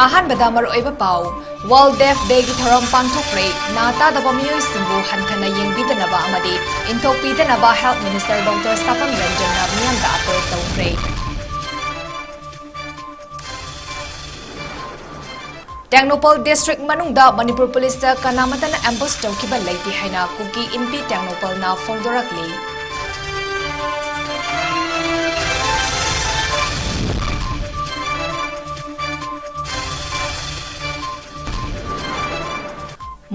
अहानबदा मरुओइबा पाउ world deaf day की थोरम पांगथोक्रे ना तादबा मियोइसिंबु हंथना येंबिदनबा अमदि इंथोकपिदनबा health minister doctor Sapam Ranjan ना मियामदा अपील तौख्रे। टेक्नोपल डिस्ट्रिक्ट मनुंगदा मणिपुर पुलिस कनामतन एम्बुश तौखिबा लैति हाइना कुकी इनपी टेक्नोपल ना फोंदोरकली।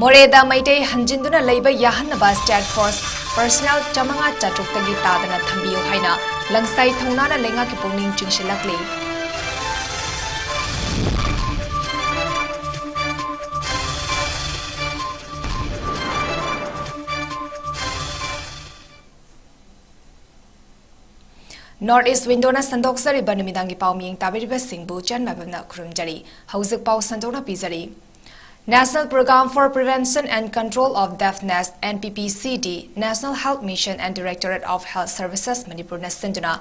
मोरेदा मैटे हंजिंदुना लैबा याहनबा स्टेट फोर्स पर्सनल 5,400 तादना थंबियो हाइना लंगसाई थौनाना लेंगा की पुनिंग चिंगशिलकले। नॉर्थ ईस्ट विंडोना संदोक्सरिबा नुमिदांगी पाउमिंग ताबिरिबा सिंगबु ꯆꯟꯃꯕꯝꯅ खुरुमजरी हौजिक पाउ संदोना पिजरी। National Program for Prevention and Control of Deafness (NPPCD), National Health Mission and Directorate of Health Services Manipur na sinduna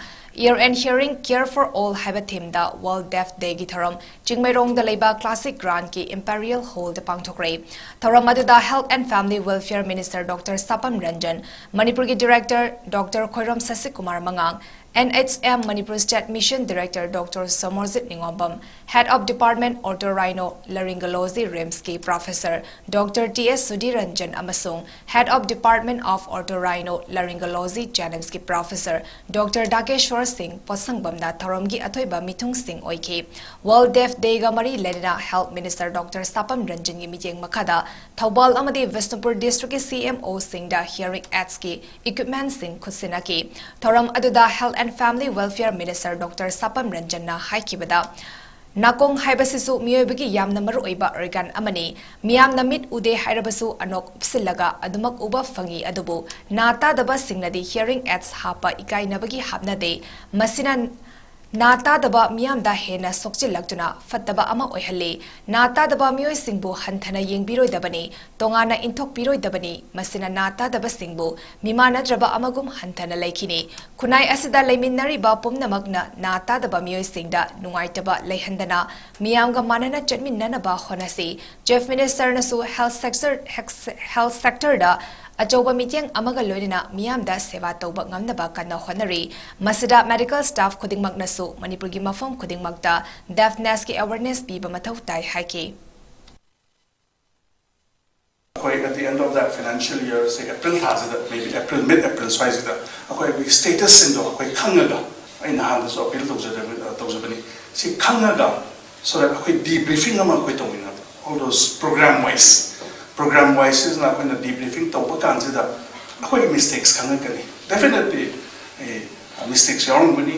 Ear and Hearing Care for All haiba theme da World Deaf Day gi thoram Chingmairong da leiba Classic Grand ki Imperial Hall da pangthokre। Thoram aduda Health and Family Welfare Minister Dr. Sapam Ranjan, Manipur ki Director Dr. 𝗪𝗢𝗥𝗟𝗓 Kumar Mangang, NHM Manipur State Mission Director Dr. 𝗪𝗢𝗥𝗟𝗓, Head of Department 𝗓𝗘𝗦𝗧𝗔, Professor Dr. T.S. Sudhiranjan amasung Head of Department of 𝗓𝗘𝗦𝗧𝗔 Jennings ki Professor Dr. 𝗓𝗪𝒻𝒄 Singh Posangbamda Thoramgi Athoiba Mithung Singh oiki। World Deaf Day ga mari ledina Health Minister Dr. Sapam Ranjan gi miteng makhada Thaubal amadi Vishnupur District ki CMO Singh da hearing aids ki equipment Singh khusinaki। Thoram aduda Health and Family Welfare Minister Dr. Sapam Ranjan na haikibada Nakong haibasisu miyoibagi yamna maruoiba organ amani miyamna mit ude hairabasu anok upsilaga adumak uba fangi adubu nata daba singnadi hearing aids hapa ikainabagi hapnade masina nata daba miyamda hena sokchilagtuna fattaba ama oihale nata daba miyoy singbu hanthana yengbiroi dabani tongana inthok piroi dabani masina nata daba singbu mimana draba amagum hanthana laikhini kunai asida leiminari ba pumnamakna nata daba miyoy singda nungaitaba leihandana miyamga manana chatminnana ba honasi Chief Minister nasu health sector da Achoba mitiyang amaga loinina miyamda seva tauba ngamnaba kanna honari masida medical staff khudingmak nasu Manipur gi mafam khudingmakta deafness ki awareness piba mathau tai haiki। At the end of that financial year, say April maybe April mid-April size we status in the kangaga in hand so appeal to see kangaga so that debriefing all those program wise is not when the debriefing to mistakes definitely mistakes yarong bani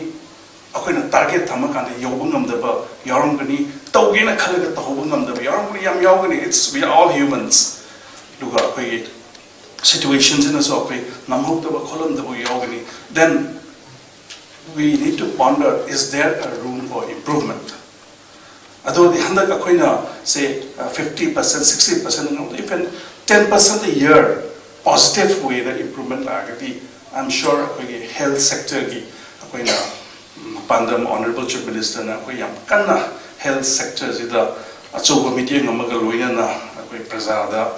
target tamakanda yobungam daba yarong bani tawgena khalaga tahobungam daba yarong bani yam yawgani it's we are all humans luga situations in us namhok daba kolom daba yawgani then we need to ponder, is there a room for improvement? Although the hundred say 50%, 60%, even 10% a year positive way that improvement I'm sure health sector pandam honorable chief minister na health sector ida achoba meeting amaga loina na prasada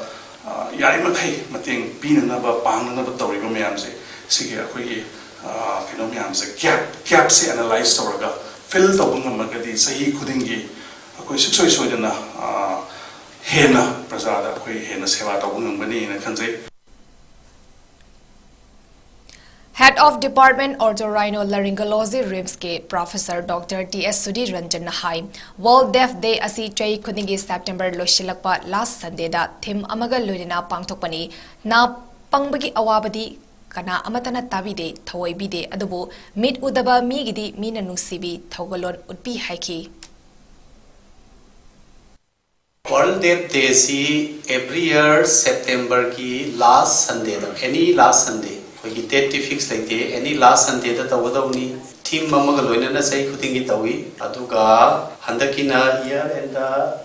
yarimakai mating pinanaba panganaba tawriba mayamse sige gap se analyze tawraga fill tawbungamagadi sahi khudingi soidana hena prasada hena seva tawbungambani na khanjai। Head of Department 𝗓𝗘𝗦𝗧𝗔 Professor Dr. T.S. Sudhiranjan hai World Deaf Day asi chai khudingi September loishilakpa last Sunday da theme amaga loina pangthokpani na pangbagi awabadi kana amatana tabide thawoibide adubu mit udaba migidi mina nungsibi thaugalon utpi haiki। World Deaf Day si every year September ki last Sunday any last Sunday कोई date fix लेते any last Sunday दा तवदावनी theme ममगा लोइना सही खुदिंगी Tawi अदुगा हंदकिना year and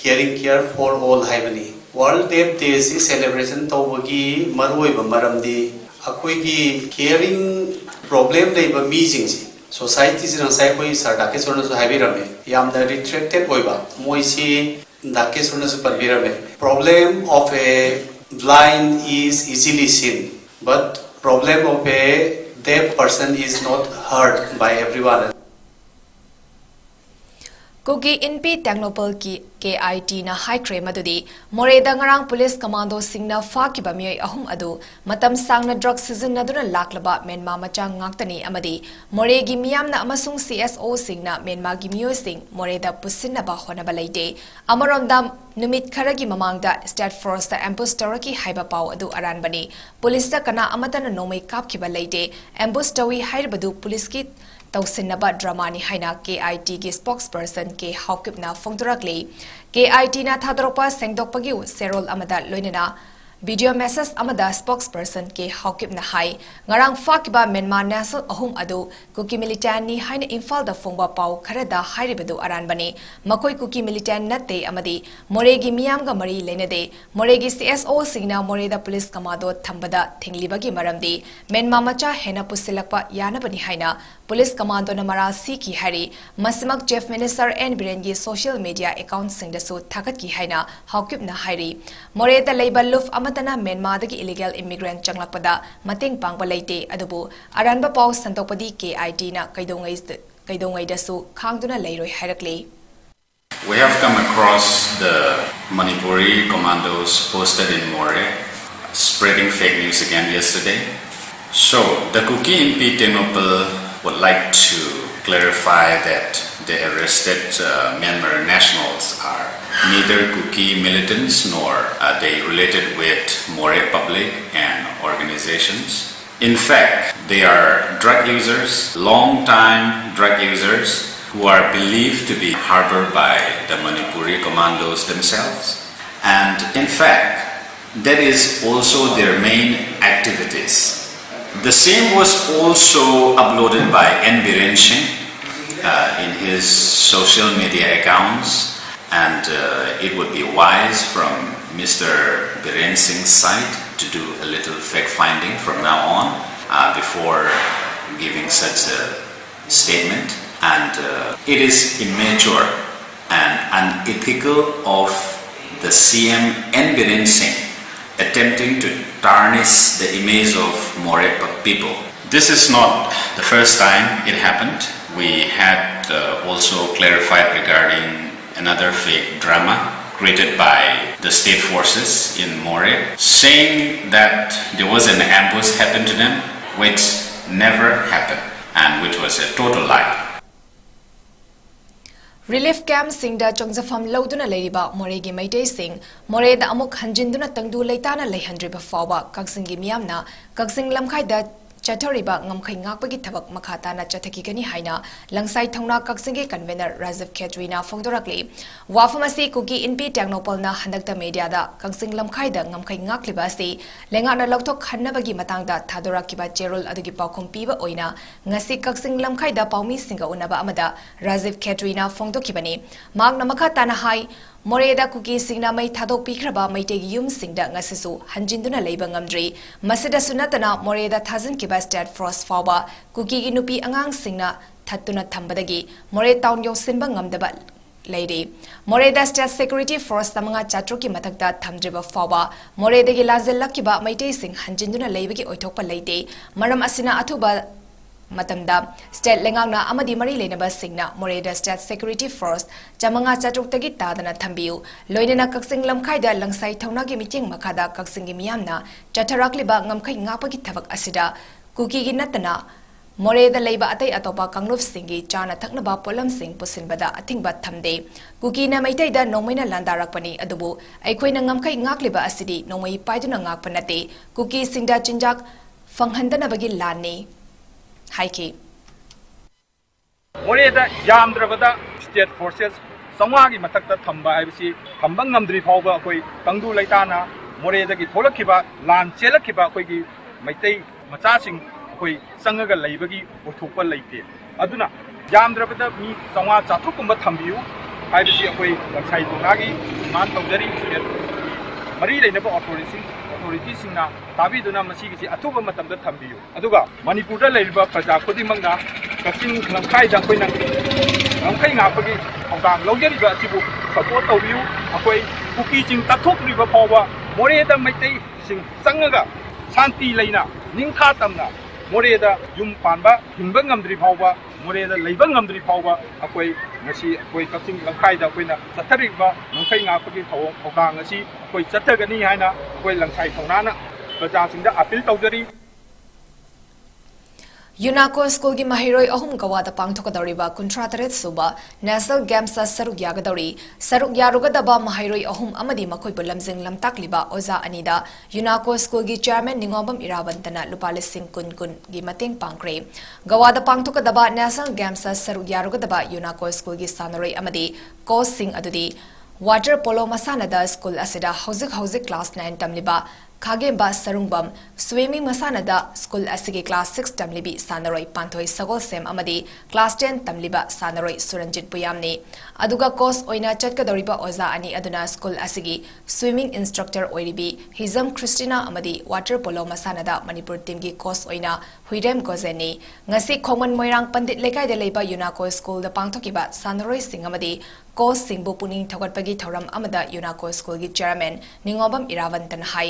caring care for all हाइबनी World Deaf Day si celebration तवगी मरुई बमरमदी अकोई की caring problem ले बमीजिंग सी society si nang sai koi sir 𝗪𝗪𝗥𝗟𝗗 su haibirame yamna retracted oiba moisi 𝗪𝗪𝗥𝗟𝗗 su parbirame. Problem of a blind is easily seen, but problem of a deaf person is not heard by everyone. Kuki inpi technopal ki KIT na high crime madudi Moreda ngarang police commando singna fa ki bamioi ahum adu matam sangna drug season naduna laklaba menma macha ngaktani amadi Moregi miyamna amasung CSO singna menma gi miyoi sing Moreda pusinna ba hona balaite amaramda numit kharagi mamangda state force ta ambush toraki haiba paw adu aranbani police ta kana amatana nomai kap ki balaite ambush tawi haibadu police ki Tausinaba Dramani Haina KIT ki spokesperson 𝗍𝗘𝗢𝗣𝗟𝗏 Phongdorakli KIT na thadropa sengdokpagi serol amada loinena video message amada spokesperson 𝗍𝗘𝗢𝗣𝗟 hai ngarang fakiba menma national ahum adu kuki militant ni haina imphal da phongba paw kharada hairibadu aranbani makoi kuki militant natte amadi moregi miyam ga mari lenade moregi CSO singna moreda police commando thambada thinglibagi maramdi menma macha hena pusilakpa yanabani haina police commando na mara siki hari masimak chief minister and birengi social media account singdasu thakat ki haina 𝗍𝗘𝗢𝗣𝗟 hairi moreda leibal luf amatana Myanmar dagi illegal immigrant changlakpada mateng pangba leite adubu aranba paw santokpadi KIT na 𝗙𝗘𝗦𝗧 khangduna leiroi hairakli. We have come across the Manipuri commandos posted in More spreading fake news again yesterday. So the Kuki inpi technopal would like to clarify that the arrested Myanmar nationals are neither Kuki militants nor are they related with More public and organizations. In fact, they are drug users, long-time drug users who are believed to be harbored by the Manipuri commandos themselves. And in fact, that is also their main activities. The same was also uploaded by 𝗪𝗪𝗥𝗟𝗓 in his social media accounts, and it would be wise from Mr. Biren Singh's side to do a little fact finding from now on before giving such a statement. And it is immature and unethical of the CM 𝗪𝗪𝗥𝗟𝗓 attempting to tarnish the image of More people. This is not the first time it happened. We had also clarified regarding another fake drama created by the state forces in More, saying that there was an ambush happened to them, which never happened and which was a total lie. Relief camp singda chongjafam lauduna leiriba Moregi Maitei Singh Moreda amuk hanjinduna tangdu leitana leihandriba fawba 𝗥𝗩𝗥 miyamna 𝗥𝗩 lamkhaida chathoriba ngamkhai ngakpagi thabak makhatana chathakigani haina langsai thongna 𝗥𝗩𝗥 convener 𝗪𝗪𝗥𝗟𝗏 na phongdorakli wafamasi kuki inpi technopal na handakta media da 𝗥𝗩𝗥 lamkhaida ngamkhai ngakliba asi lengana lokthok khannabagi matangda thadorakiba cherol adugi paukhum piba oina ngasi 𝗥𝗩𝗥 lamkhaida paumi singa unaba amada 𝗪𝗪𝗥𝗟𝗏 na phongdokibani magna makhatana hai Moreda kuki singna mai thadok pikraba maitegi yum singda ngasisu hanjinduna leiba ngamdri masida sunatana Moreda thazin kiba state force fawba kuki gi nupi angang singna thattuna thambadagi More town yosinba ngamdaba leiri Moreda state security force tamanga chatroki mathakta thamdriba fawba Moreda gi lazellakiba maitei sing hanjinduna leibagi oithokpa leite maram asina athuba Matamda state lengangna amadi mari lenaba singna Moreda state security force chamanga chatruk-tagi tadana thambiu loinena 𝗥𝗩𝗥 lamkhaida langsai thaunagi miting makhada 𝗥𝗩𝗥 gi miyamna chatharakleba ngamkhai ngapagi thabak asida kuki gi natana Moreda leiba atai atopa kangluf singi chana thaknaba polam sing pusinbada athingba thamde kuki na maitaida nongmaina landarakpani adubu aikhoina ngamkhai ngakliba asidi nongmai paiduna ngakpanate kuki singda chinjak fanghandanabagi lani Haiki. Moreda yamdrabada state forces samwagi matakta thamba haibisi thambang ngamdri phawba akoi tangdu leitana Moreda gi tholakhiba lan chelakhiba akoi gi maitai machasing akoi sangaga leibagi othokpa leite aduna yamdrabada mi samwa chathrukumba thambiu haibisi akoi laksai tongagi man tawjari state mari leinaba authority singna tabiduna masigi si athuba matamda thambiu aduga manipur da leiba praja khudimangna Kakching ꯂꯝꯈꯥꯏꯗ ꯑꯩꯈꯣꯏꯅ ꯉꯝꯈꯩ ꯉꯥꯛꯄꯒꯤ ꯊꯧꯗꯥꯡ ꯂꯧꯖꯔꯤꯕ ꯑꯁꯤꯕꯨ support ꯇꯧꯕꯤꯌꯨ ꯑꯩꯈꯣꯏ cookie ꯆꯤꯡ ꯇꯥꯊꯣꯛꯇ꯭ꯔꯤꯕ ꯐꯥꯎꯕ ꯃꯣꯔꯦꯗ ꯃꯩꯇꯩꯁꯤꯡ ꯆꯪꯉꯒ ꯁꯥꯟꯇꯤ ꯂꯩꯅ ꯅꯤꯡꯊꯥ ꯇꯝꯅ ꯃꯣꯔꯦꯗ ꯌꯨꯝ ꯄꯥꯟꯕ ꯍꯤꯡꯕ ꯉꯝꯗ꯭ꯔꯤ ꯐꯥꯎꯕ ꯃꯣꯔꯦꯗ ꯂꯩꯕ ꯉꯝꯗ꯭ꯔꯤ ꯐꯥꯎꯕ ꯑꯩꯈꯣꯏ ꯉꯁꯤ ꯑꯩꯈꯣꯏ ꯀꯛꯆꯤꯡ ꯂꯝꯈꯥꯏꯗ ꯑꯩꯈꯣꯏꯅ ꯆꯠꯊꯔꯤꯕ ꯉꯝꯈꯩ ꯉꯥꯛꯄꯒꯤ ꯊꯧꯗꯥꯡ ꯑꯁꯤ ꯑꯩꯈꯣꯏ ꯆꯠꯊꯒꯅꯤ ꯍꯥꯏꯅ ꯑꯩꯈꯣꯏ ꯂꯪꯁꯥꯏ ꯊꯧꯅꯥꯅ ꯄ꯭ꯔꯖꯥꯁꯤꯡꯗ ꯑꯄꯤꯜ ꯇꯧꯖꯔꯤ यूनाको स्कूल की महिरोई अहुम गवादा पांगथोकदौरिबा 53 सुबा नेशनल गेम्स सरुक यागदौरी सरुक यारुगदबा महिरोई अहुम अमदी मखोइबु लमजिंग लमताकलिबा ओजा अनिदा यूनाको स्कूल की चेयरमैन निंगोबम इरावंतना लुपा लिसिंग कुन की मतेंग पांगख्रे गवादा पांगथोकदबा नेशनल गेम्स सरुक यारुगदबा यूनाको स्कूल की सानरोई अमदी कोच सिंह अदुदी वाटर पोलो मसानदा स्कूल असिदा हौजिक क्लास 9 तमलिबा खागेबा सरुंगबम स्विमिंग मसानदा स्कूल असिगे क्लास 6 तमलिबी सानरोई पांथोई सगोल सेम अमदी क्लास 10 तमलिबा सानरोई सुरंजित पुयामने अदुगा कोर्स ओइना चटकदौरिबा ओजा अनि अदुना स्कूल असिगी स्विमिंग इंस्ट्रक्टर ओइरिबी हिजम क्रिस्टिना अमदी वाटर पोलो मसानदा मणिपुर टीम की कोर्स ओइना 𝗲𝗓𝗏𝗟𝗍 ngasi खोमन मोइरांग पंडित लेकाइदा लेबा यूनाको स्कूल दा पांगथोकिबा सानरोई सिंग अमदी कोच सिंगबु पुनिंग थोगटपगी थौरम अमदा यूनाको स्कूल की चेयरमैन निंगोबम इरावंतन हाई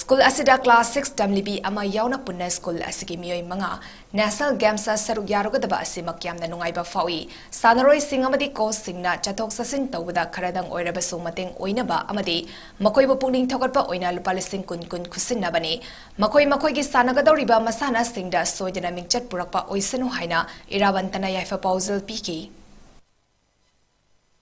स्कूल असिदा क्लास 6 तमलिबी अमा यावना पुन्ना स्कूल असिगी मियोय मंगा नेशनल गेम्स सरुक यारुगदबा असि मक्यामना नुंगाइबा फावी सानरोई सिंग अमदी कोच सिंगना चथोक ससिन तौबदा खरदंग ओइरबसु मतेंग ओइनबा अमदी मकोइबु पुनिंग थोगटपा ओइना लुपा लिसिंग कुन खुसिनबने मकोइगी सानगदौरिबा मसाना सिंगदा सोइदना मिंगचट पुरकपा ओइसनु हाइना इरावंतना याइफा पाउजल पीकी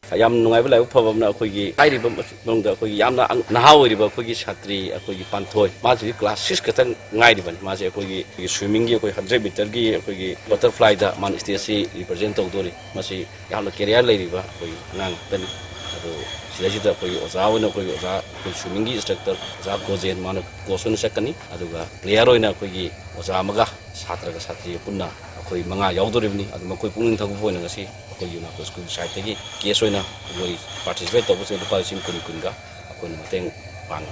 याम नुंगाइबा लाइब फबमना अखोइगी हाइरिबा मनुंगदा अखोइगी यामना नहा ओइरिबा अखोइगी छात्री अखोइगी पांथोय माजी क्लास 6 खतन ngaइरिबन माजे अखोइगी स्विमिंग की अखोइ 100 मीटर की अखोइगी बटरफ्लाई दा मान स्टेज से रिप्रेजेंट तौदोरी मासी यामना कैरियर लेरिबा अखोइ नांग तन अदो सिदाजिदा अखोइ ओजा ओना अखोइ ओजा अखोइ स्विमिंग की इंस्ट्रक्टर ओजा गोजेन मान कोर्स ओना सकनी अदुगा प्लेयर ओइना अखोइगी ओजा अमगा छात्रगा छात्री पुन्ना अखोइ मंगा यावदोरिबनी अदु मखोइ पुनिंग थगु होइना ngasi अखोइ यूनाको स्कूल साइड तगी केस होइना अखोइ पार्टिसिपेट तौबसे लुपा लिसिंग कुन अखोइ मतेंग पांग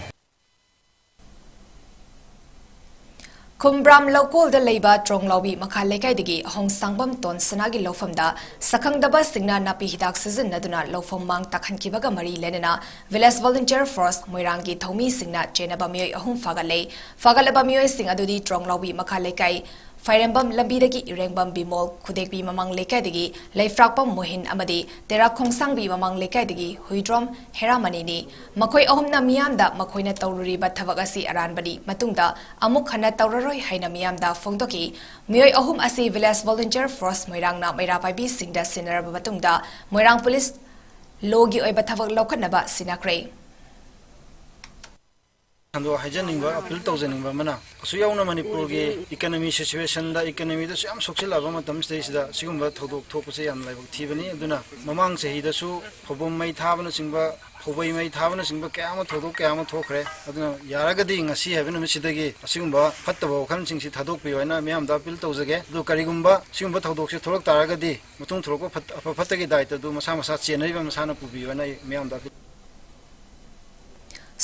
खुम्ब्राम लौकोल द लेबा ट्रोंगलावी मखा लेकाइदगी होंग सांगबम तोन सनागी लौफमदा सखंगदबा सिंगना नापी हिदाक सिजनदुना लौफम मांग तखनकिबगा मरी लेनना विलेज वॉलंटियर फोर्स मोइरांगी थौमी सिंगना चेनबा मियोय अहुम फागलबा मियोय सिंग अदुदी ट्रोंगलावी मखा लेकाइ फाइरंबम लंबीदगी इरेंगबम बिमोल खुदेकबी ममंग लेकाइदगी लेफ्राकपम मोहिन अमदी तेरा खोंगसांगबी ममंग लेकाइदगी हुइड्रोम हेरामनीनी मखोय अहुमना मियामदा मखोयना तौरुरिबा थबक असि अरानबनी मतुंगदा अमुक हना तौररोय हाइना मियामदा फोंदोकी मियोय अहुम असि विलेज वॉलंटियर फोर्स मोइरांगना मैरापाइबी सिंगदा सिनरबा मतुंगदा मोइरांग पुलिस लोगी ओइबा थबक लौखनबा सिनाक्रे Ando hajaninga appeal tawjaninga mana asuyawna manipur ge economy situation da economy da yam soksilaba matam stage da sigumba thodok thokuse yam laibak thibani aduna mamang sehi da su phobom mai thabana singba phoboi mai thabana singba kayama thodok kayama thokre aduna yaragadi ngasi habina misidagi asigumba fattaba wakhan singsi thadok pi hoina miyam da appeal tawjage du karigumba sigumba thodok se tholok taragadi mutung tholok fattagi daita du masa chenaiba masana pubi hoina miyam da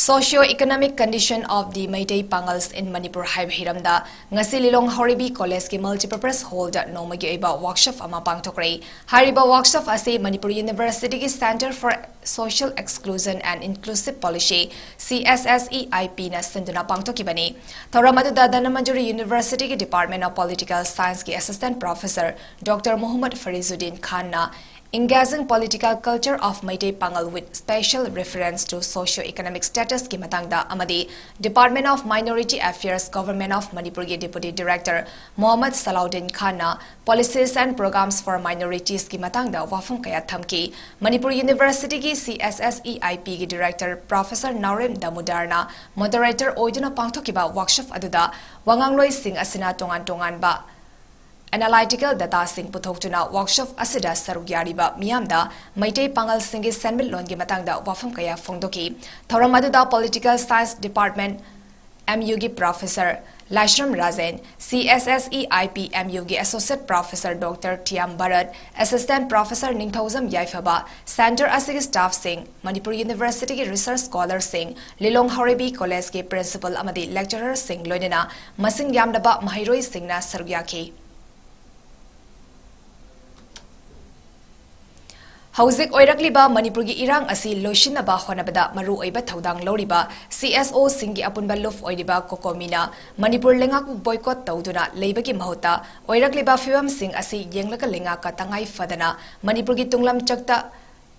Socio-economic condition of the Meitei Pangals in Manipur Haib Hiramda ngasi Lilong Horibi College ki multipurpose hall da nomagi iba workshop ama pangthokre hariba workshop ase Manipur University ki Center for Social Exclusion and Inclusive Policy CSSEIP na sinduna pangthokibani thoramadu da Danamajuri University ki Department of Political Science ki Assistant Professor Dr. Muhammad Farizuddin Khan na engaging political culture of Meitei Pangal with special reference to socio-economic status ki matangda amadi Department of Minority Affairs Government of Manipur ki Deputy Director Muhammad Salahuddin Khan na policies and programs for minorities ki matangda wafum kaya thamki Manipur University ki CSSEIP ki Director Professor Naurem Damodar na moderator oiduna pangthokiba workshop aduda wangangloi sing asina tongan ba analytical data sing puthokchuna workshop asida sarugyariba miyamda Meitei Pangal singi senmil longi matangda wafam kaya phongdoki thoramadu political science department MU gi professor Lashram Razen CSSEIP MU gi associate professor Dr. 𝗙𝗢𝗦𝗪𝗓 assistant professor 𝗍𝗓𝗪𝗓 center asigi staff sing Manipur University gi research scholar sing Lilong Horibi College gi principal amadi lecturer sing loinena masing yamdaba mahiroi singna sarugyaki Hauzik oirakliba Manipur gi irang asi loishinaba honabada maru oiba thodang loriba CSO singi apunba luf oiriba kokomina Manipur lengaku boycott tawduna leibagi mahota oirakliba fiwam sing asi yenglaga lenga ka tangai fadana Manipur gi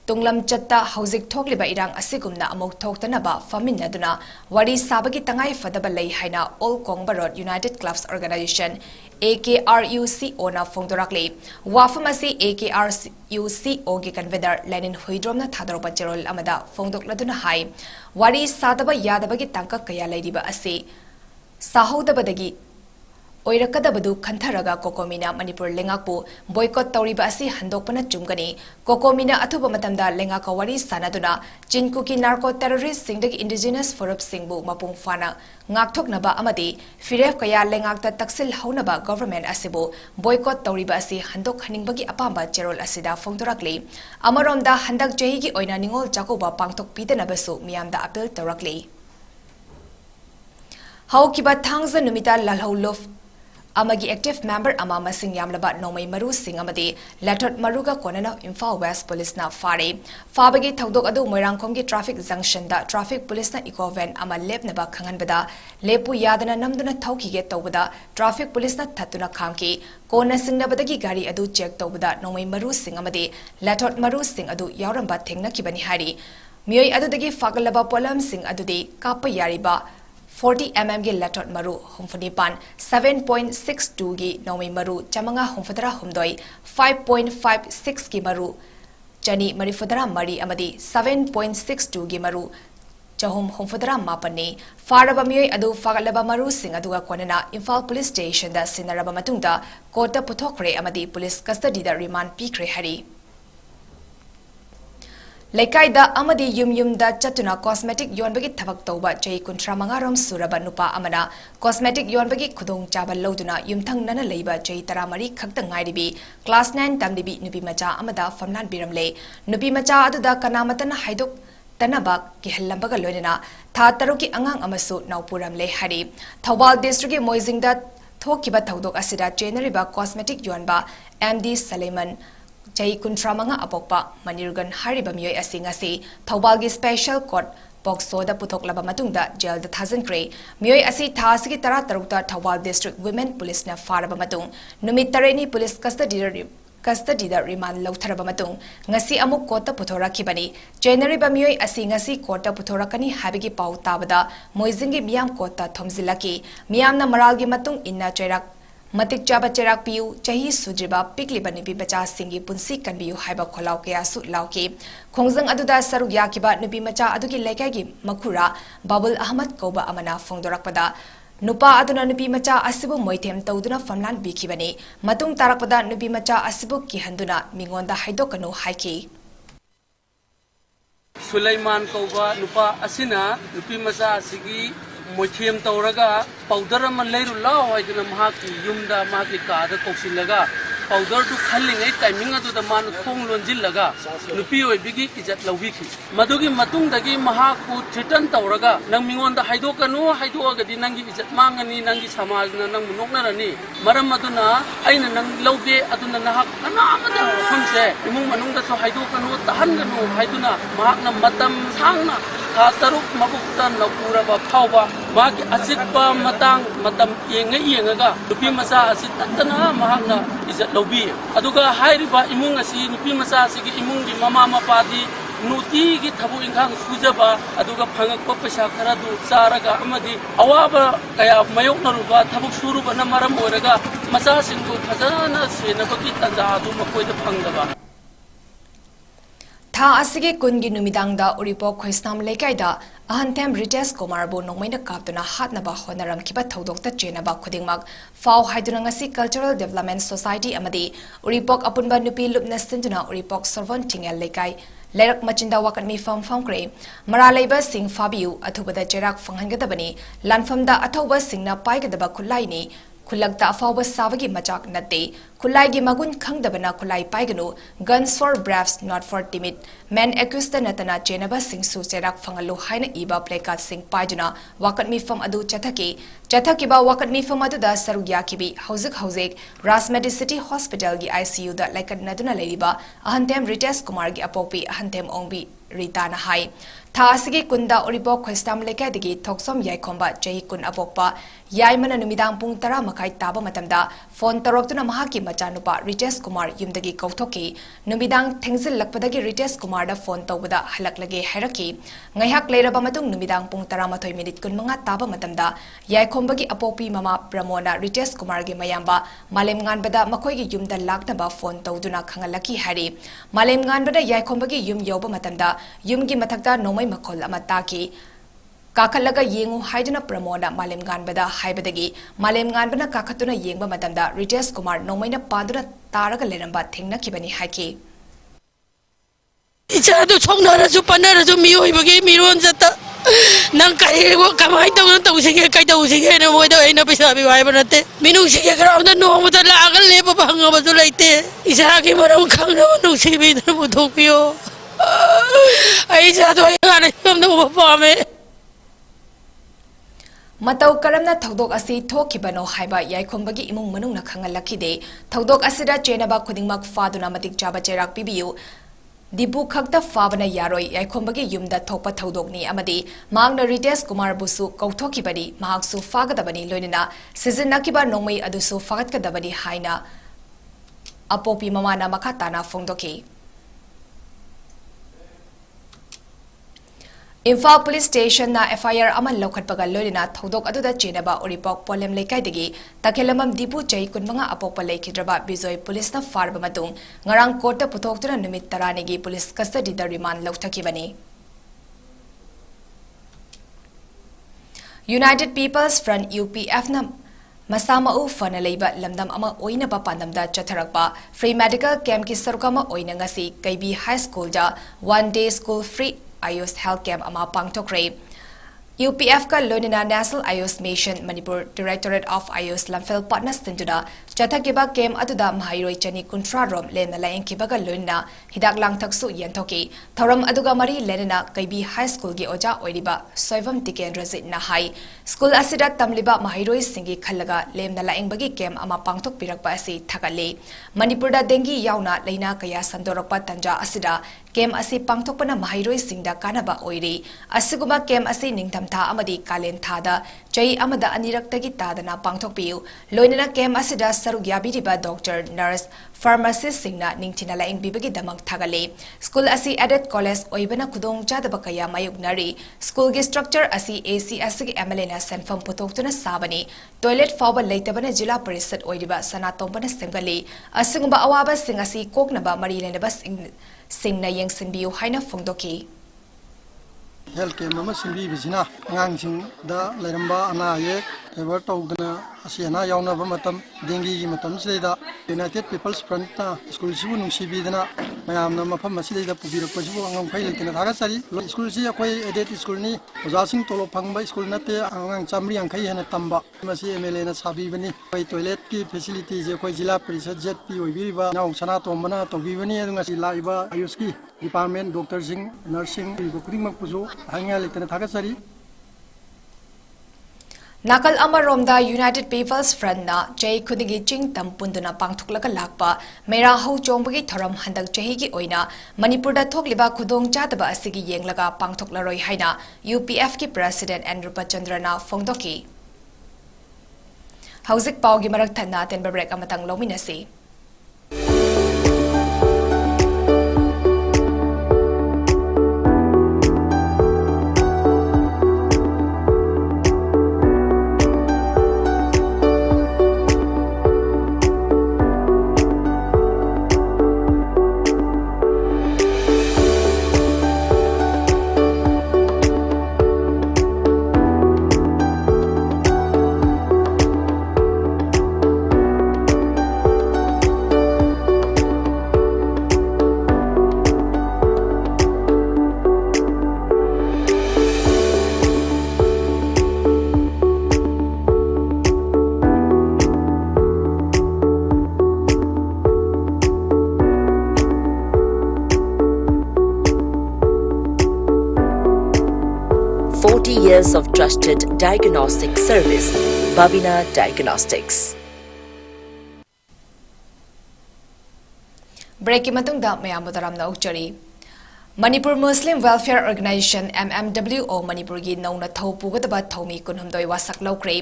tunglam chatta hauzik thokliba irang asigumna amok thoktanaba faminaduna wari sabagi tangai fadaba lei haina All Kongba Road United Clubs Organization 𝐂𝐲𝐿𝐶𝐿 na phongdorakle wafamasi 𝐂𝐲𝐿𝐶𝐿 gi convener Lenin Huidromna thadroba cherol amada phongdokladuna hai wari sadaba yadabagi tangka kaya leiriba ase sahodabadagi oirakadabadu khantharaga kokomina Manipur lengakpu boycott tawriba asi handokpana chumgani kokomina athuba matamda lengaka wari sanaduna chinkuki narco terrorist singdagi indigenous forup singbu mapung fana ngakthoknaba amadi firef kaya lengakta taksil haunaba government asibu boycott tawriba asi handok haningbagi apamba cherol asida phongdorakle amaromda handak jehigi oina ningol chakoba pangthok pidanabasu miyamda appeal tawrakle haukiba thangza numita lalholof amagi active member ama masing yamlaba nomai maru sing amadi latot maruga konana Imphal West police na fare fabagi thodok adu moirangkhom gi traffic junction da traffic police na eco van ama lepnaba khanganbada lepu yadana namduna thauki tawbada traffic police na thatuna khamki kona singnabadagi gari adu check tawbada nomai maru sing amadi latot maru sing adu yauramba thengna kibani hari miyoi adudagi fagalaba polam sing adudi kapa yariba 40 mm gi latot maru humfunipan 7.62 gi nomi maru chamanga humfadara humdoi 5.56 gi maru chani marifadara mari amadi 7.62 gi maru chahum humfadara mapani faraba miyoi adu fagalaba maru sing aduga konana Imphal police station da sinaraba matungda kota puthokre amadi police custody da remand pikre hari Lekaida amadi yum da chatuna cosmetic yonbagi thabak tawba chei kuntra mangarom suraba nupa amana cosmetic yonbagi khudong chaba loduna yumthang nana leiba chei taramari khakta ngairibi class 9 tamdibi nupi macha amada famnan biramle nupi macha aduda kanamatana haidok tanaba ki hellambaga loinana tha taruki angang amasu naupuramle hari Thawbal district gi moizingda thokiba thodok asida chenariba cosmetic yonba MD Suleiman Chai Kuntramanga Apokpa Manirgan Hariba Miyoi Asingasi Thawbalgi Special Court Pokso da Puthok Laba Matungda Jail da Thazankre Miyoi Asi Thasigi Tara Tarukta Thawbal District Women Police na Faraba Matung Numit Tareni Police Custody da remand lautaraba matung ngasi amuk kota puthora kibani January ba miyoi asi ngasi kota puthora kani habigi pau tabada moizingi miyam kota thomzilaki miyamna maralgi matung inna cherak Matik chaba cherak piu chahi sujriba pikliba nipi bacha singi punsi kanbiu haiba kholau kaya su lauki khongjang aduda saruk yakiba nupi macha adugi lekagi makhura Babul Ahmad Koba amana phongdorakpada nupa aduna nupi macha asibu moithem tawduna famlan bikibani matung tarakpada nupi macha asibu ki handuna mingonda haidokanu haiki Sulaiman Koba nupa asina nupi macha asigi moithem tawraga powder man leiru law haiduna mahaki yumda mahaki kada koksilaga powder tu khallingai timing adu da man khong lonjillaga nupi oi bigi ijat lawiki madugi matung dagi mahaku threaten tawraga nang mingon da haidokanu haidoga di nangi ijat mangani nangi samajna nang munoknarani maram aduna aina nang lawge aduna nahak ana amada khonse imung manung da so haidokanu tahanganu haiduna mahakna matam sangna tha taruk mabukta napuraba phawba maki asikpa matam yengaga nupi macha asi tatana mahakna ijat lawbi aduga hairiba imung asi nupi macha asigi imung gi mama mapadi nuti gi thabu inkhang sujaba aduga phangakpa paisa khara du charaga amadi awaba kaya mayoknaruba thabuk suruba na maram oraga macha singku phajana senabaki tanda adu makoida phangdaba Tha asigi kungi numidangda uripok khoisnam lekaida ahantem rites komarbo nongmaina kaptuna hatnaba honaram kiba thodokta chenaba khudingmak fau haiduna ngasi cultural development society amadi uripok apunba nupi lupna sinduna uripok servant tingel lekai lerak machinda wakatmi fam kre maralaiba sing fabiu athubada cherak fanghangadabani lanfamda athauba singna paigadaba khulai ni खुलकता अफाव Savgi मचाक नते खुलाई की मगुन खंगदबना खुलाई पाइगनु guns for braves not for timid man accused नतना चेनब सिंह चेराक फंगलु हाइन इबा प्लेकार्ड सिंह पाइजुना वाकट मिफम अदु चथकीबा वाकट मिफम अदुदा सरुक याकिबी हौजिक राजमेडिसिटी हॉस्पिटल की ICU दा लाइकनदुना लेरिबा अहंतेम रितेश कुमार की अपोपी अहंतेम ओंबी रीताना हाई थासिगी कुंदा ओरिबो ख्वस्ताम लेकादगी थोक्सम याइखोंबा चही कुन अपोकपा याइमना नुमिदांग पुंग 10 मखाई ताबा मतमदा फोन तरोक्तुना महाकी मचानुपा रितेश कुमार युमदगी कौथोकी नुमिदांग थेंगजिल लकपदगी रितेश कुमार दा फोन तौबदा हलकलगे हैरकी ngaiak leiraba matung numidang pung 13 minute kunmanga taba matamda yaikhombagi apopi mama pramona Ritesh Kumar gi mayamba malem nganbada makoi gi yumda laknaba phone tawduna khangalaki hari malem nganbada yaikhombagi yum yoba matamda yumgi mathakta nomai makhol ama taki kakalaga yengu haiduna pramona malem nganbada haibadagi malem nganbana kakatuna yengba matamda Ritesh Kumar nomaina paduna taraga leramba thengna kibani haki 이차도 총나라서 빠나라서 미워이버게 미론졌다 난 까이고 가만히 있다고 동생이 까이다 우생이는 뭐도 애나 비싸비 와이버한테 민웅식이 그러면 너무도 라갈 내버 방어버도 라이때 이사하기 뭐라고 강나면 농식이들 못하고요 이차도 하나 너무 밤에 Matau karamna thodok asi thokibano haiba yaikhomba imung manungna khangalakide thodok asida chenaba khudingmak faduna matik chaba cherak pibiu Dibu khakta fabana yaroi yaikhomba yumda thokpa thodokni amadi mangna Ritesh Kumar busu kauthokibani mahaksu fagadabani loinina sizinnakiba nomai adusu fagatkadabani haina apopi mamana makatana fongdoki Imphal Police Station na FIR aman lokhatpaga loina thodok aduda chenaba oripok polem leikaidagi takelamam dibu chai kunmanga apokpa leikidraba Bijoy Police na farba matung ngarang kota putoktuna numit 10 gi police custody da remand lauthakibani United People's Front UPF na Masama u fana leiba lamdam ama oina ba pandamda chatharakpa free medical camp ki sarukama oina ngasi KB High School da 1 day school free Ayus Health Camp ama pangtokre UPF ka loinina National Ayus Mission Manipur Directorate of Ayus Lamphel Partners tintuda chathakiba camp aduda mahairoi chani kuntra rom lena laing kibaga loinina hidak langthaksu yantoki thoram aduga mari lenina KB High School gi oja oiriba soivam tikendrajit na hai school asida tamliba mahairoi singi khallaga lemna laing bagi camp ama pangtok pirakpa asi thakale Manipur da dengi yauna leina kaya sandorakpa tanja asida camp asi pangtokpana mahairoi singda kanaba oiri asiguma camp asi ningthamtha amadi kalen thada chai amada anirak tadana pangthokpiu loinina camp asida saruk yabiriba doctor nurse pharmacist singna ningthina laing bibagi damak thagale school asi added college oibana khudong chadaba kaya mayuknari school gi structure asi AC asigi MLA na senfam putoktuna sabani toilet fawba leitabana jila parishad oiriba sanatombana semgali asingba awaba singasi koknaba mari lenaba singna yengsinbiu haina fongdoki health care mama simbi bizina angang sing da leramba ana ye ever tawdana asiana yauna ba matam dengi gi matam sida United People's Front ta school sibu nungsi bidana mayamna mafam masida pubirak pajibu angam phai lekena thaga sari school si akoi edit school ni oja sing tolo phangba school nate angang chamri angkhai hena tamba masi MLA na sabi bani koi toilet ki facility je koi jila parishad jet pi oibiriba naw sana tombana tobibani adunga si laiba ayuski department doctor sing nursing bukring makpujo hanga lekena thaga sari Nakal Amaromda United People's Front na Jai Khudigi Ching Tampunduna Pangthuklaga lakpa Mera Ho Chombagi Thoram Handak Chahi gi oina Manipur da thokliba khudong chataba asigi yenglaga pangthoklaroi haina UPF ki President 𝗪𝗡𝗔 na fongdoki Hauzik Pau gi marak thanna ten break amatang lominasi years of trusted diagnostic service. Babina Diagnostics. Break matungda mayam botaramna ukchari. Manipur Muslim Welfare Organization MMWO Manipur gi nauna thau pugadaba thomi kunhumdoi wasak lokre.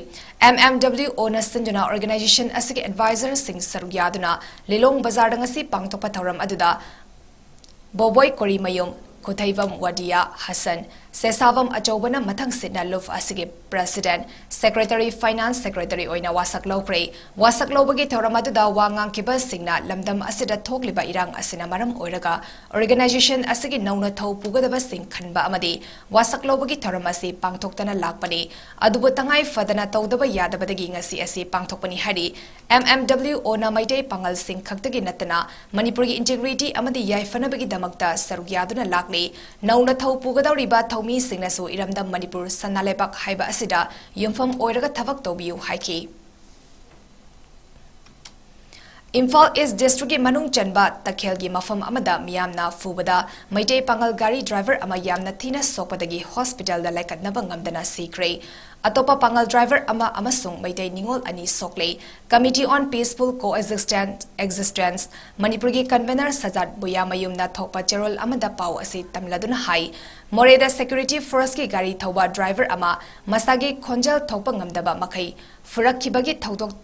MMWO na sinjuna organization asigi advisor sing saruyaduna lilong bazar ngasi pangtokpa thoram aduda Boboy Korimayum 𝗂𝗢𝗦𝗪𝗓 Hassan Sesavam Achobana Mathang Sidna Luf Asigi President Secretary Finance Secretary Oina Wasak Lokre Wasak Lobagi Thoramatuda Wangang Kiba Singna Lamdam Asida Togliba Irang Asina Maram Oiraga Organization Asigi Nauna Thau Pugadaba Sing Khanba Amadi Wasak Lobagi Thoramasi Pangtoktana Lakpani Adubutangai Fadana Todaba Yadabadagi Ngasi Asi Pangtokpani Hari MMWO na Maitei Pangal Sing Kaktagi Natana Manipuri Integrity Amadi Yaifanabagi Damakta Sarugyaduna Lakni Nauna Thau Pugadariba Thomi Singnasu Iramda Manipur Sanalebak Haiba Asida Yumfam Oiraga Tavak Tobiu Haiki Imphal East District Manung Chanba Takhelgi Mafam Amada Miyamna Fubada Maitei Pangal Gari Driver Ama Yamna Thina Sokpadagi Hospital da Laikatnaba Ngamdana Sikre Atopa Pangal Driver Ama Amasung Maitei Ningol Ani Sokle Committee on Peaceful Coexistence Manipurgi Convener Sajat Buyamayumna Thokpa Cherol Amada Pau Asi Tamladuna Hai Moreda Security Force ki Gari Thoba Driver Ama Masagi Konjal Thokpa Ngamdaba Makai Furakibagi Thodok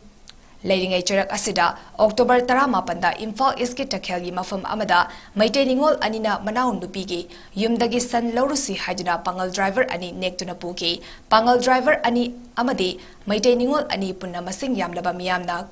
Leading Charak Asida, October Taramapanda, Imphal East Takhelgi Mafam Amada, Maitei Ningol Anina Manaun Lupigi, Yumdagi San Laurusi Hajuna Pangal Driver Ani Nektuna Puki, Pangal Driver Ani Amadi, Maitei Ningol Ani Punamasing Yamlaba Miyamna,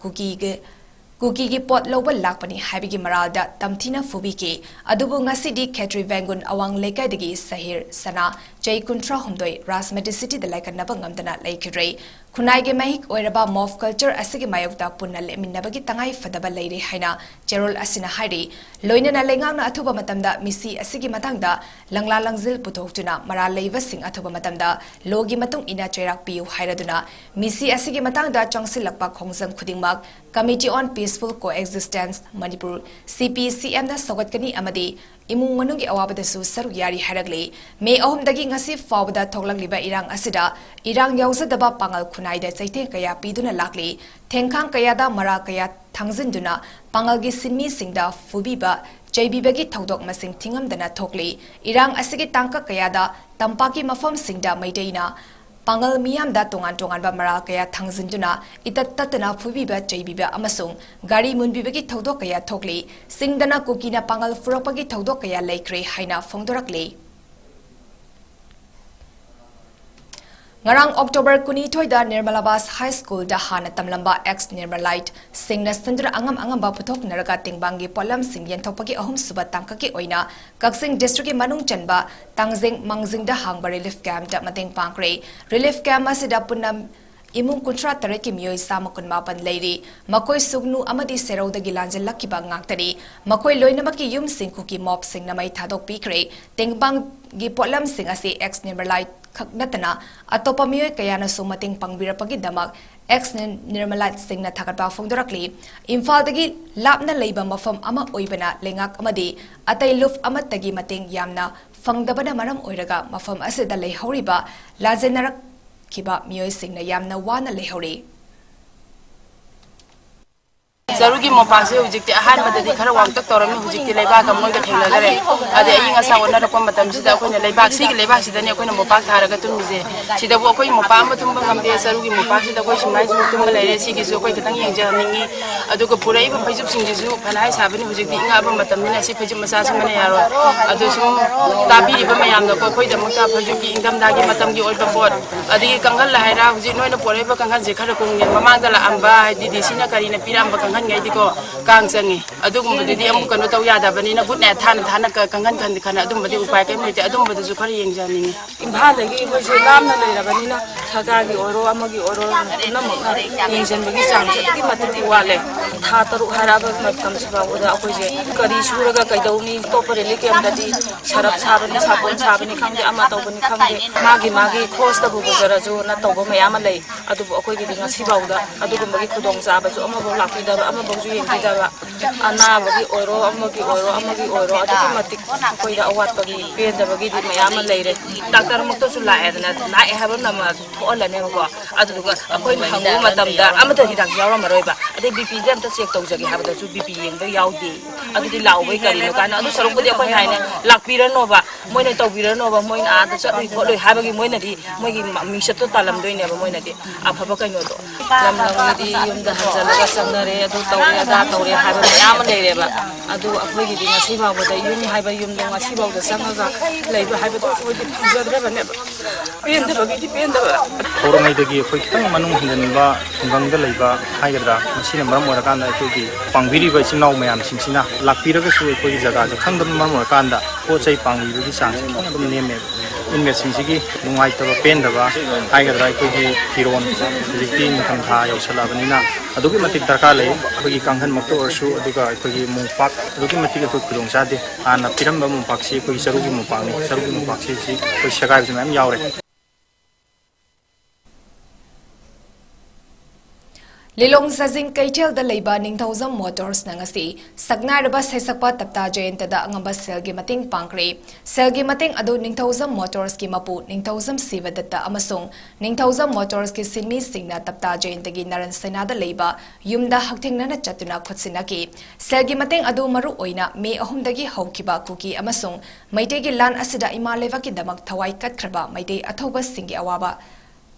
Kuki pot loba lakpani habigi maralda tamthina fubiki adubu ngasidi Khetri Vangun awang lekaidagi Sahir Sana Jai Kuntra Humdoi Ras Medicity the Laikanaba Ngamdana Laikidre Kunaige Mahik Oiraba Mof Culture Asigi Mayokta Punna Leminabagi Tangai Fadaba Lady Haina Gerol Asina Hari Loina Lengana Atuba Matamda Misi Asigi Matangda Langla Langzil Putoktuna Mara Leva Sing Atuba Matamda Logi Matung Ina Cherak Piu Hairaduna Misi Asigi Matangda Chongsilakpa Khongzam Khudingmak Committee on Peaceful Coexistence Manipur CPCM na Sogatkani Amadi Imung Manungi Awabadasu Saruyari Haragli May Ohumdagi Ngasi Fawada Togliba Irang Asida Irang Yauzadaba Pangal Kunaida Saite Kaya Piduna Lakli Tenkang Kayada Mara Kaya Tangzinduna Pangalgi Sinmi Singda Fubiba Jaibibagi Todok Masing Tingam Dana Tokli Irang Asigi Tanka Kayada Tampaki Mafam Singda Maidaina Pangal Miyam da tongan ba maral kaya thangzinduna itattatana fubiba chaibiba amasung gari munbibagi thodok kaya thokli singdana kukina pangal furopagi thodok kaya laikre haina phongdorakle Ngarang October kuni thoida Nirmalabas High School da hana tamlamba ex Nirmalite singna sandra angam ba puthok naraga tingbangi polam sing yenthopagi ahum suba tangkaki oina Kaksing District Manung Chanba Tangjing Mangjing da hangba relief camp da mating pangkre relief camp asida punam Imung Kuntra Tareki Miyoi Samakun Mapan Lady, Makoi Sugnu Amadi Serau the Gilanjal Lakiba Ngaktari, Makoi Loinamaki Yum Sing Kuki Mop Sing Namai Tadok Pikre, Tingbang Gipolam Sing Asi ex Nirmalite Kaknatana, Atopa Miyoi Kayana Sumating Pangbirapagi Damak, ex Nirmalite Sing na Takatba Fongdorakli, Imphaldagi Lapna Labor Mafam Ama Oibana Lengak Amadi, Atay Luf Amatagi Mating Yamna, Fangdabana Maram Oiraga, Mafam Asida Lay Horiba, Lazenarak Kiba Miyoi Sing na Yamna Wana Lehori. Zarugi mopase hujikti ahan madadi khara wangtak torami hujikti leibak amoy ga thengnagare ade ayinga sawana rakwa matam sida akoina leibak sigi leibak sida ne akoina mopak tharaga tumije sida bo akoi mopa ma tumba ngamde zarugi mopak sida koi simai su tumba leire sigi su koi katang yengja ningi aduga purai ba phaijup singji su phanai sabani hujikti inga ba matam ni si phaijup masa simane yaro adu sum tabi ba mayam da koi damakta phaijup ki ingdam dagi matam gi oiba pot adi kangal la haira hujik noina purai ba kangal je khara kung mamang da la amba didi sina karina piram ba kangal ngai diko kangsangi adugum budi amu kanu taw yada bani na gutne thana kangan kan khana adum budi upai kai mete adum budi su khari yengjani imha lagi ko se lam na leira bani na thaka gi oro amagi oro namok yenjan bagi sang ki matati wale था तरुक हराब मतम सिबावदा अखोइजे करी सुरगा कैदौनी तोपर लिकेमददी सरप साबनी सापोन साबनी खंगे अमा तौबनी खंगे मागी खोस तबु बजराजु न तौब मयाम लै अदुबु अखोइगे दिङा सिबावदा अदुगुमबगी खुदोंग जाबाजु अमाबो लाकिदबा अमाबोजु येंगिदबा अनाबगी ओरो अमगी ओरो अदुगि मतिक अखोइदा अवातबगी पेदबगी दि मयाम लैरे डॉक्टर मक्तसु लाएदना लाए हाबा नमा थोलनेबको अदुगा अखोइना हंगु मतमदा अमत हिदाक यावरमरोइबा अदे बीपी दे अमता चेक तौजगे हाबदासु बीपी येंगबा यावदे अदुदि लाउबै करिनो काना अदु सरुबदि अखोइ हाइने लाकपिरनोबा मोइने तौबिरनोबा मोइना आदा चटुइ खोलोइ हाबगी मोइनादि मोइगी मिसतो तालमदोइनेबा मोइनादि अफबा कइनोदो लमलमदि युमदा हंजलगा संगरे अदु तौरे अदा तौरे हाबा याम लैरेबा अदु अखोइगी दि ngasi बावदा युम हाइबा युमदो ngasi बावदा संगगा लैबा हाइबा अखोइदि फुजद्रबनेबा पेन्दबगी दि पेन्दबा औरङैदगी अखोइ खितंग मनुंग हंजनबा खुंगंगदा लैबा हाइगद्रा मसिना मरम ओरकान्दा अखोइगी पांगबिरिबा इसिनाव मयाम सिंसिना लाकपिरगसु अखोइगी जगाजो खंगदम मरम ओरकान्दा पोचै पांगबिबगी चांग खंगदम नेमे इनमेसिंसिगी नुंगाइतबा पेन्दबा हाइगद्रा अखोइगी फिरोन जिक्ति निखंथा यौसलाबनिना अदुगी मतिक दरकार लै अखोइगी कांगहन मक्तो ओरसु अदुगा अखोइगी मुंगपाक अदुगी मतिक अखोइ खुदोंग चादे आना पिरंबा मुंगपाकसि अखोइगी सरुगी मुंगपाकनि सरुगी मुंगपाकसि अखोइ सगाइबजु मयाम यावरे Lilong Sazing Kaitel the Labor Ningthozam Motors Nangasi, Sagnaraba Sesakpa Tapta Jayantada Angamba Selgi Mating Pankre, Selgi Mating Adu Ningthozam Motors Kimapu, Ningthozam Sivadata Amasung, Ningthozam Motors Kisimi Singna Tapta Jayantagi Naran Senada Labor, Yumda Haktinana Chatuna Kutsinaki, Selgi Mating Adu Maru Oina, Me Ahumdagi Haukiba Kuki Amasung, Maitegi Lan Asida Imalevaki Damak Tawai Katkraba, Maite Atoba Singi Awaba.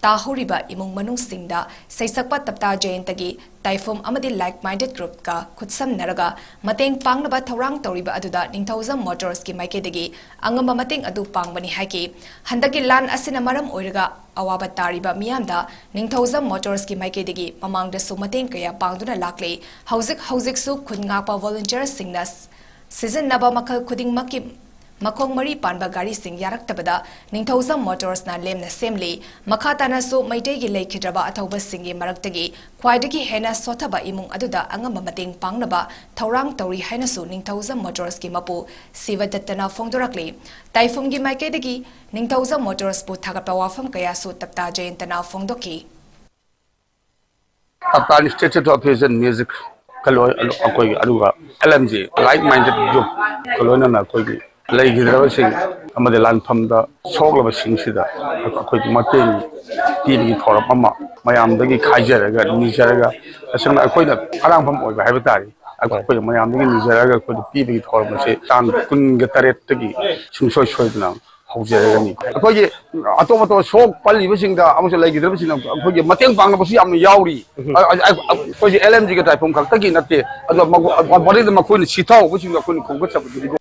Tahuriba imong manung singda saisakpa tapta jayantagi taifum amadi like-minded group ka khutsam naraga mateng pangnaba thorang toriba aduda Ningthozam Motors ki maikedagi angamba mateng adu pangbani haiki handaki lan asina maram oiraga awaba tariba miyamda Ningthozam Motors ki maikedagi mamangda su mateng kaya pangduna lakle hauzik su khungapa volunteer singna season naba makal khuding maki Makong Mari Panba Gari Sing Yarak Tabada, Ningthozam Motors na Lemna Semli, Makatana so Maitegi Lake Hidraba Atoba Singi Maraktagi, Kwaidagi Hena Sotaba Imung Aduda Angamba Mating Pangnaba, Taurang Tori Henasu Ningthozam Motors ki Mapu, Siva Datana Fongdorakli, Taifumgi Maikedagi, Ningthozam Motors Putagapawafam Kayasu Tapta Jayantana Fongdoki. Tapta Statute of His Music Kaloi Akoi Aduga, LMG, like-minded group, Colonel Akoi. Laigidrabasing amade lanfamda soglabasingida akoi mateng tibigi thorapama mayamdagi khaijaraga nijaraga asana akoina arangfam oiba haibetari akoi mayamdagi nijaraga akoi tibigi thorapase tan kunga tarettagi sungsoi soidna haujaragani akoi atomato sok palibasingda amusa laigidrabasing akoi mateng pangnabasu yamna yauri akoi LMG ga taipum khaktagi natte adu body ma koina sithau basing akoi khonggatsabudi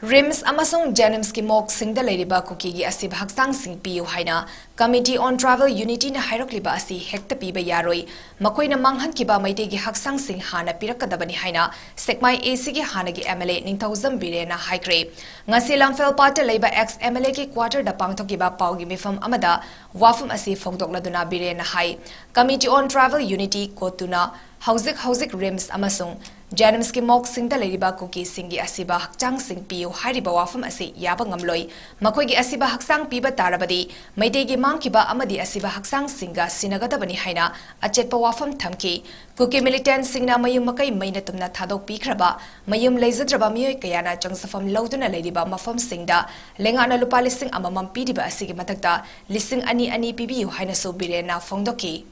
Rims Amasung Janims ki mok singda Ladiba Kuki Asib Haksang Sing Piu Haina, Committee on Travel Unity na Hairokliba Asi Hekta Piba Yaroi, Makoina Manghan Kiba Maitegi Haksang Sing Hana Pirakadabani Haina, 𝗔𝐿𝐴 Hanagi MLA Ningthozam Birena Haikre, Ngasi Lamfel Party Labor ex MLA ki quarter da Pangtokiba Paugi Mifam Amada, Wafum Asi Fongdokladuna Birena Hai, Committee on Travel Unity Kotuna, Hauzik Rims Amasung, Janims ki mok singda Ladiba Kuki Singi Asiba Hakchang Sing Piu Hariba Wafam Asi Yabangamloi, Makoigi Asiba Haksang Piba Tarabadi, Maitegi Mangkiba Amadi Asiba Haksang Singa Sinagadabani Haina, Achetpa Wafam Thamki, Kuki militant Singna Mayum Makai Mainatumna Thadok Pikraba, Mayum Lazadraba Mioy Kayana Changsafam Lauduna Ladiba Mafam Singda, Lengana Lupa Listing Amamam Pidiba Asigi Matakta, Listing Ani Pibiu Haina Sobirena Fongdoki.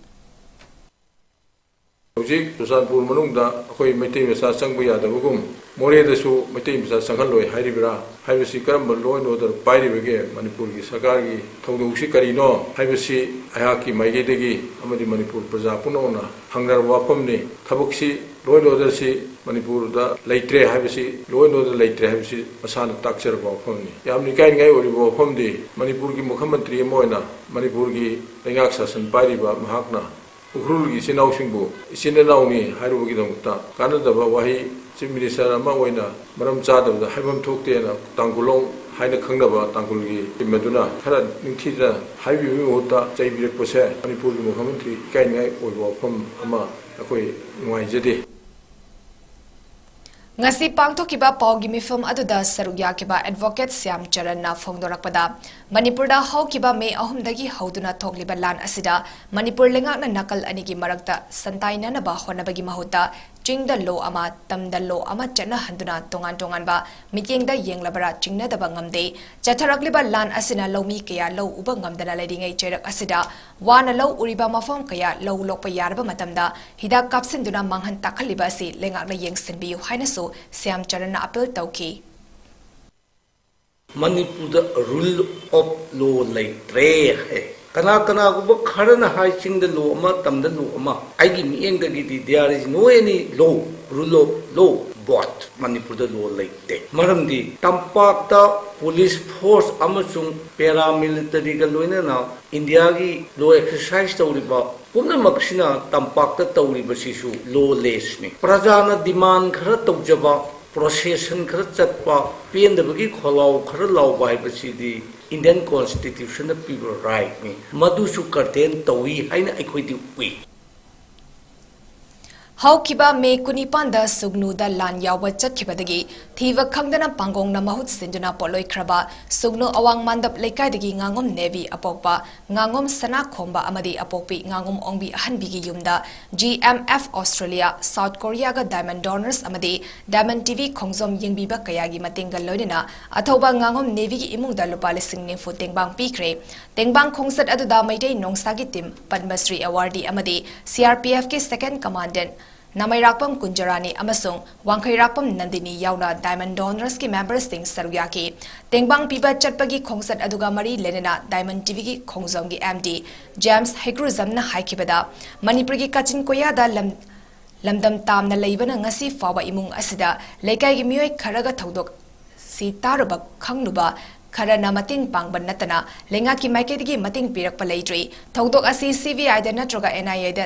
Hojik Susanpur manungda akhoi maitai masa sangba yadabagum moredasu maitai masa sangaloi hairibra haibasi karamba law and order pairibage Manipur gi sarkar gi thongdongsi karino haibasi ayaki maigedegi amadi Manipur praja punona hangnar wafamni thabaksi law and order si Manipur da laitre haibasi law and order laitre haibasi masana takchar wafamni yamni kain ngai ori wafamdi Manipur gi mukhamantri moina Manipur gi lengak sasan pairiba mahakna Ukrul gi sinau singbu sinau ni haru gi dongta kanada ba wahi chief minister ama oina maram chada da haibam thokte na tangulong haina khangnaba tangkulgi maduna khara ningthida haibi mota chaibirak pose manipur gi mukhamantri kaingai oibo pham ama akoi nuaijade ngasi pangthokiba pawgi mifam aduda sarugyakiba advocate 𝗍𝗏𝗪𝗏 na phongdorakpada manipurda hawkiba me ahumdagi hauduna thokliba lan asida manipur lengakna nakal anigi marakta santaina na ba honabagi mahuta chingda lo ama tamda lo ama chana handuna tongan ba mityengda yenglabara chingna daba ngamde chatharakliba lan asina lomi kaya lo uba ngamdana ledingai cherak asida wana lo uriba mafam kaya lo lokpa yarba matamda hidak kapsinduna manghan takhaliba asi lengakna yengsinbiu hainasu 𝗍𝗏𝗪𝗏 appeal tauki Manipur rule of law leitre hai kana go kharana hai ching the law ma tam the law ma aigi mieng the gi there is no any law rule of law but Manipur the law leite maram di tampak ta police force amasung paramilitary ga loina na India gi law exercise tawriba pumna maksina tampak ta tawriba sisu lawless ni prajana demand khara tawjaba procession khara chatpa pendabagi kholau khara lauba haibasidi Indian constitution the people right me madu su curtain tawi haina aikhoidi ui hawkiba me kunipanda sugnuda lan yawa chatkibadagi thiva khangdana pangong na mahut sinduna poloi khraba sugnu awang mandap lekai ngangom nevi apokpa ngangom sana khomba amadi apokpi ngangom ongbi ahanbigi yumda GMF Australia South Korea ga diamond donors amadi diamond TV khongzom yengbiba kayagi matinga loinina athoba ngangom nevi gi imungda lupa lising ni fu tengbang pikre tengbang khongsat aduda maitei nongsagi tim Padmasri awardee amadi CRPF ki second commandant 𝗪𝗏𝗥𝗡𝗏 ꯀꯨꯟꯖꯔꯥꯅꯤ ꯑꯃꯁꯨꯡ ꯋꯥꯡꯈꯩꯔꯥꯛꯄꯝ ꯅꯟꯗꯤꯅꯤ ꯌꯥꯎꯅ diamond ꯗꯣꯅꯔꯁꯀꯤ ꯃꯦꯝꯕꯔꯁꯤꯡ ꯁꯔꯨꯛ ꯌꯥꯈꯤ ꯇꯦꯡꯕꯥꯡ ꯄꯤꯕ ꯆꯠꯄꯒꯤ ꯈꯣꯡꯆꯠ ꯑꯗꯨꯒ ꯃꯔꯤ ꯂꯩꯅꯅ ꯗꯥꯏꯃꯟ ꯇꯤꯚꯤꯒꯤ ꯈꯣꯡꯖꯣꯝꯒꯤ MD 𝗂𝗪𝗥𝐻 ꯍꯥꯏꯈꯤꯕꯗ ꯃꯅꯤꯄꯨꯔꯒꯤ ꯀꯥꯆꯤꯟ ꯀꯣꯌꯥꯗ ꯂꯝꯗꯝ ꯇꯥꯝꯅ ꯂꯩꯕꯅ ꯉꯁꯤ ꯐꯥꯎꯕ ꯏꯃꯨꯡ ꯑꯁꯤꯗ ꯂꯩꯀꯥꯏꯒꯤ ꯃꯤꯑꯣꯏ ꯈꯔꯒ ꯊꯧꯗꯣꯛ ꯁꯤ ꯇꯥꯔꯨꯕ ꯈꯪꯂꯨꯕ ꯈꯔꯅ ꯃꯇꯦꯡ ꯄꯥꯡꯕ ꯅꯠꯇꯅ ꯂꯩꯉꯥꯛꯀꯤ ꯃꯥꯏꯀꯩꯗꯒꯤ ꯃꯇꯦꯡ ꯄꯤꯔꯛꯄ ꯂꯩꯇ꯭ꯔꯤ ꯊꯧꯗꯣꯛ ꯑꯁꯤ CBIꯗ ꯅꯠꯇ꯭ꯔꯒ NIAꯗ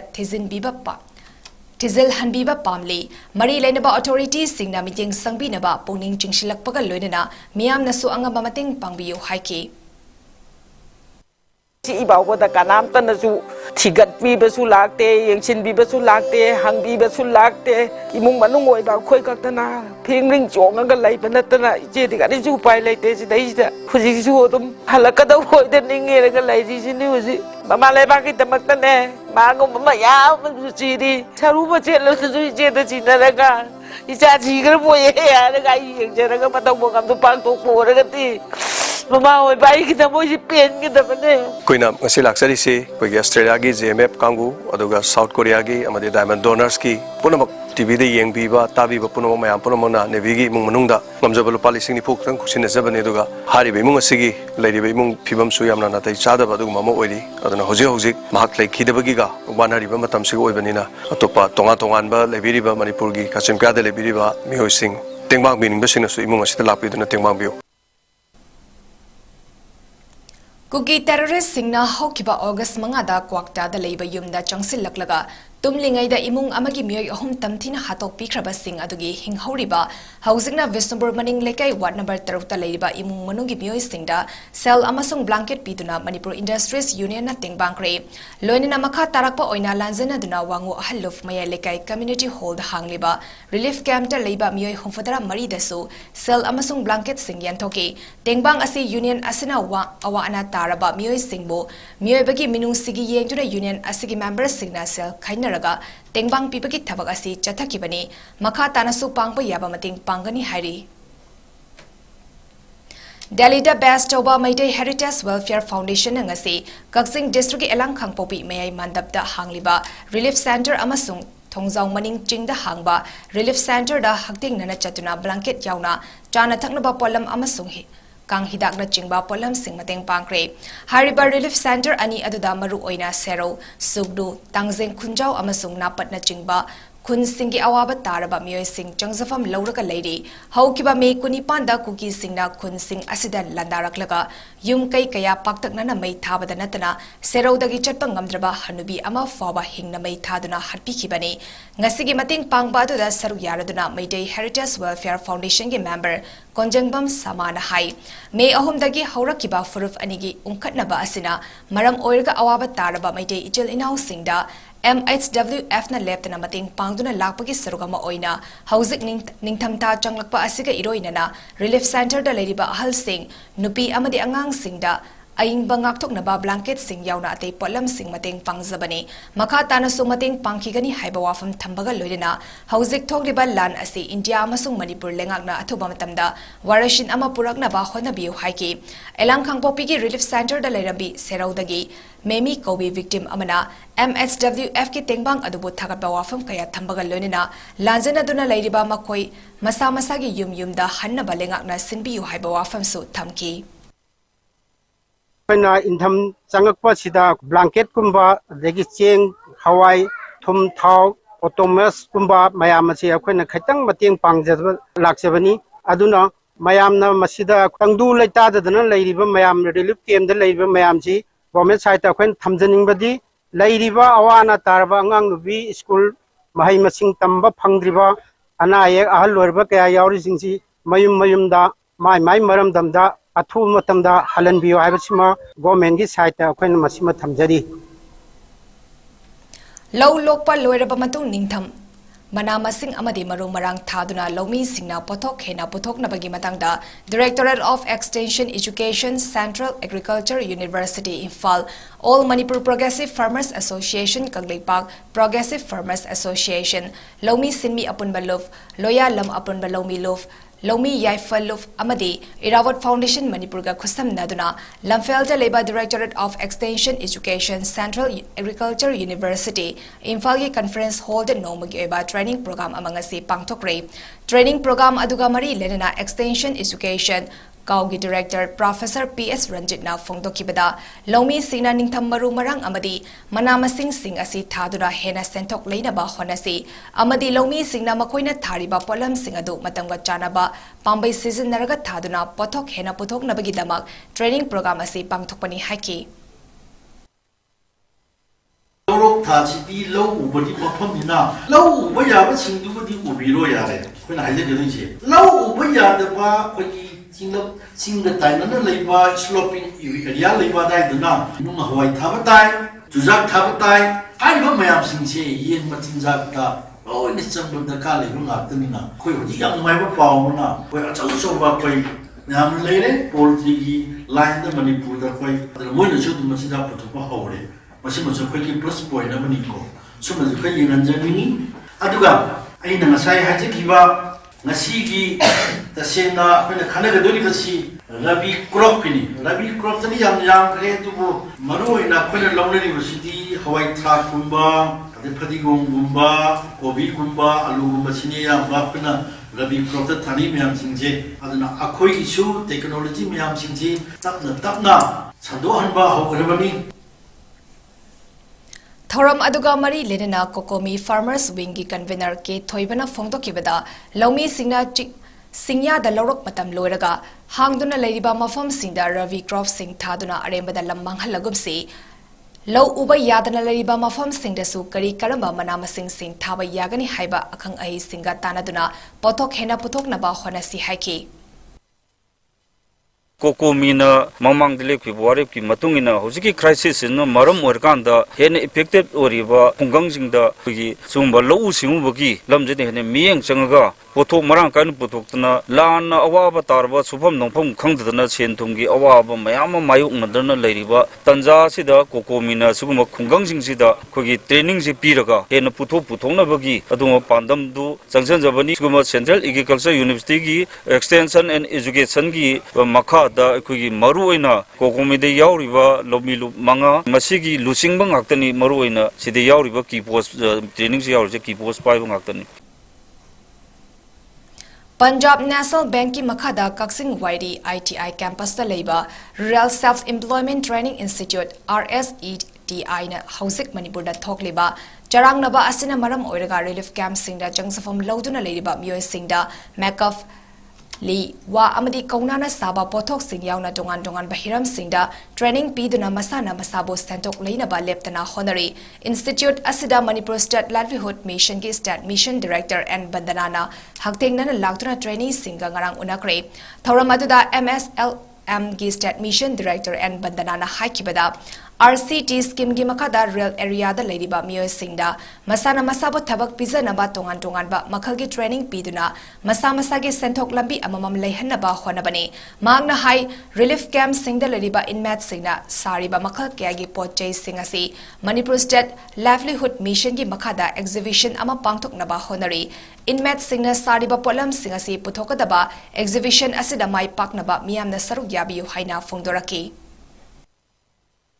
ꯊꯤꯖꯤꯜ ꯍꯟꯕꯤꯕ ꯄꯥꯝꯂꯤ ꯃꯔꯤ ꯂꯩꯅꯕ ꯑꯣꯊꯣꯔꯤꯇꯤꯁꯤꯡꯅ ꯃꯤꯠꯌꯦꯡ ꯆꯪꯕꯤꯅꯕ ꯄꯨꯛꯅꯤꯡ ꯆꯤꯡꯁꯤꯜꯂꯛꯄꯒ ꯂꯣꯏꯅꯅ ꯃꯤꯌꯥꯝꯅꯁꯨ ꯑꯉꯝꯕ ꯃꯇꯦꯡ ꯄꯥꯡꯕꯤꯌꯨ ꯍꯥꯏꯈꯤ 이바오보다 까남떠나주 티갓비버수 락대 영신비버수 락대 항비버수 락대 이몽 만ung 오이바 코이 각다나 핑링 쫑anga 라이버나떠나 이제디가리주 파일레이테 지다이다 후지수 좀 할라까다 호이데 닝게가 라이지시니 우지 마말레바기 때막다네 마고 마야 지디 차루버 젤러주 이제다 지나라가 이자 지걸 뭐해야 내가 이 영제라가 마다고 감도 빵도 보러가티 Mama oi bai kita moi si pen kita bane koina ngasi laksari se koigi Australia gi JMF kangu aduga South Korea gi amade diamond donors ki punamak TV de yengbiba tabiba punamak mayam punamona nevi gi mung manungda ngamjabalo palising ni phokthang khusina jabane aduga haribe mung asigi leiribe mung phibam su yamna natai chadaba aduga mama oiri aduna hojik mahak leikhidabagi ga wanariba matam sig oibanina atopa tongan ba leibiriba Manipur gi kachimka de leibiriba mihoising tengbang bining basina su imung asita lapiduna tengbang biu Kuki terrorist singna hawkiba August 5da Kwakta leiba yumda changsillaklaga tumlingaida imung amagi miyoi ahum tamthina hatokpikhraba sing adugi hinghoriba haujingna Visnupur maning lekai ward number 3 ta leiba imung manungi miyoi singda cell amasung blanket piduna Manipur Industries Union na tingbangkre loinina makha tarakpa oina lanjana duna wangu ahalluf maya lekai community hall da hangliba relief camp ta leiba miyoi humfadara mari dasu cell amasung blanket sing yantoki tingbang asi union asina awa ana taraba miyoi singbo miyoi bagi minung sigi yengtuna union asigi members singna cell khaina tengbang pibagi thabak asi chathakibani makha tanasu pangpa yaba mating pangani hairi Delhi da best toba Maitei Heritage Welfare Foundation ngasi Kaksing district elang khangpopi mayai mandap da hangliba relief center amasung thongjaung maning chingda hangba relief center da hakting nana chatuna blanket yauna chana thaknaba polam amasung hi Kang hidak na chingba polam sing mateng pangkre hariba relief center ani aduda maru oina sero sugdu tangjeng khunjau amasung napat na chingba khun singi awaba taraba mioi sing changzafam lauraka leiri haukiba me kunipanda kuki singna khun sing asida landaraklaga yum kai kaya paktakna na mai thabada natana serodagi chatpa ngamdraba hanubi ama fawa hingna mai thaduna harpikibani ngasigi mating pangba da saru yaraduna Maidai Heritage Welfare Foundation gi member konjangbam samana hai me ahumdagi haurakiba furuf anigi umkhatnaba asina maram oirga awaba taraba Maidai ijil inau singda MHWF na leptana mating pangduna lakpagi sarugama oina hauzik ningthamta changlakpa asiga iroinana relief center da leriba ahal sing nupi amadi angang singda aing bangak naba blanket sing yauna atei polam sing mating pangjabani makha tana su mating pangkhigani haiba wafam thambaga loidena hauzik thokriba lan asi India amasung Manipur lengakna athoba matamda warashin ama purakna ba honabiu haiki elang khangpopi gi relief center da lerambi seraudagi Memi Kobe victim amana MHWF ki tengbang adubu thagaba wafam kaya thambaga loinena lanjana duna leiriba makoi masa masa gi yumda hanna balengakna sinbiu haiba wafam su thamki Pena intham changakpa sida blanket kumba degi cheng hawai thum thau automas kumba mayam ase akoina khaitang mateng pangjaba lakjabani aduna mayamna masida tangdu leita dadana leiriba mayam relief camp da leiriba mayam si government side akoin thamjaningbadi leiriba awana tarba angang nubi school mahai masing tamba phangdriba ana ayek ahal lorba kaya yauri singsi mayum da mai maram damda athu matamda halan biyo haibasima government gi side akoin masima thamjari Low lokpa loiraba matung ningtham mana masing amadi marung marang thaduna lomi singna pothok hena pothok nabagi matangda Directorate of Extension Education Central Agriculture University Imphal All Manipur Progressive Farmers Association 𝗥𝗢𝗥𝗟𝗏 Progressive Farmers Association lomi sinmi apunba luf loya lam apunba lomi luf Lomi Yaifaluf Amadi Irawat Foundation Manipurga Kusam Naduna Lamfelda Leba Directorate of Extension Education Central Agriculture University Imphal Conference Hall the Nomagi Eba Training Program amangasi Pangtokre Training Program Aduga Mari Lenana Extension Education Kaugi Director Professor PS Ranjit na Fongdokibada Lomi Sina Ningtham Maru Marang Amadi Manamasing Sing asi Thadura Hena Sentok Leinaba Honasi Amadi Lomi Singna Makoina Thariba Polam Singadu Matanga Chanaba Pambai Season Naraga Thaduna Pothok Hena Pothok Nabagi Damak Training Program asi Pangtokpani Haki Lorok Tachi low ubadi Popamina low Ubaya Singdu Ubiro Yare when I did it low Ubaya the Ba Sing the time and the labor sloping area labor died the now. Numa Hawaii Tabatai, Juzak Tabatai, I know my am sing say, Yen Matinzaka, oh, in the summer of the Kali, Lungatamina, Quay, young my Pauna, where it's also about Quay, Nam Lady, poultry, line the Manipur, the Quay, the Moon should Masida Putupa Hore, Masimas of Quay plus point of Manico, so as the Quay and Germany, Aduga, I know Masai Hajikiba. Nasigi the Sena when the Kanadolivasi Rabi Cropini, Rabi Cropini Yam Redubo, Maru in a Queen Lonely University, Hawaii Trapumba, the Padigum Gumba, Kobi Gumba, Alu Masinia, Bapina, Rabi Cropta Tanimiam Singje, and Akoi issue, technology Miam Singji, Tapna, Sandohanba, Hokrebani. Thoram aduga mari lenena Kokomi Farmers Wing gi convener ke thoibana fongdokibada Lomi Singya da lorok matam loiraga hangduna leiriba mafam singda Ravi Crop Sing thaduna arembada lamang halagumsi Low uba yadana leiriba mafam singda su kari karamba manama sing thaba yagani haiba akhang ai singa tanaduna pothok hena pothok naba honasi haiki Kokomina mamang dile ki warep ki matungina hojiki crisis no maram orkanda hen effective oriba kungangjingda gi sumba low simugi lamjene hen miyeng changaga pothok marang kan pothokna lan awaba tarba subham nongpham khangdana senthumgi awaba mayam mayuk nadana leiriba tanja sida kokomina suguma kungangjingsida khogi training ji piraga hen puthokna bagi aduma pandam du changsanjabani suguma Central Agriculture University gi Extension and Education gi makha da kugi maruina kokomide yauriba lomilu manga masigi lusingba ngaktani maruina side yauriba ki post training si yaurje ki post paiba ngaktani Punjab National Bank ki makhada 𝗥𝗢𝗥𝗟𝗏 ITI campus da leiba Rural Self Employment Training Institute RSETI na Hauzik Manipur da thokliba Charangnaba asina maram oiraga relief camp singda jangsafam lauduna leiriba mioi singda makeup Li wa amadi kaunana saba pothok sing yauna dongan bahiram singda training piduna masana masabo stentok leina ba leptana honori Institute asida Manipur State Livelihood Mission ki State Mission Director and Bandanana haktengna laktuna training singa ngarang unakre thoramaduda MSLM ki State Mission Director and Bandanana haikibada RCT scheme gi makada real area da ladiba mioi singda masana masabo thabak pizana ba tongan ba makhal gi training piduna masa gi senthok lambi amamam leihanna ba honabani magna hai relief camp singda ladiba inmat singna sari ba makhal kya gi potchai singasi Manipur State Livelihood Mission gi makada exhibition ama pangthok na ba honari inmat singna sari ba polam singasi puthokada ba exhibition asida mai pakna ba miyamna saruk yabi haina phongdoraki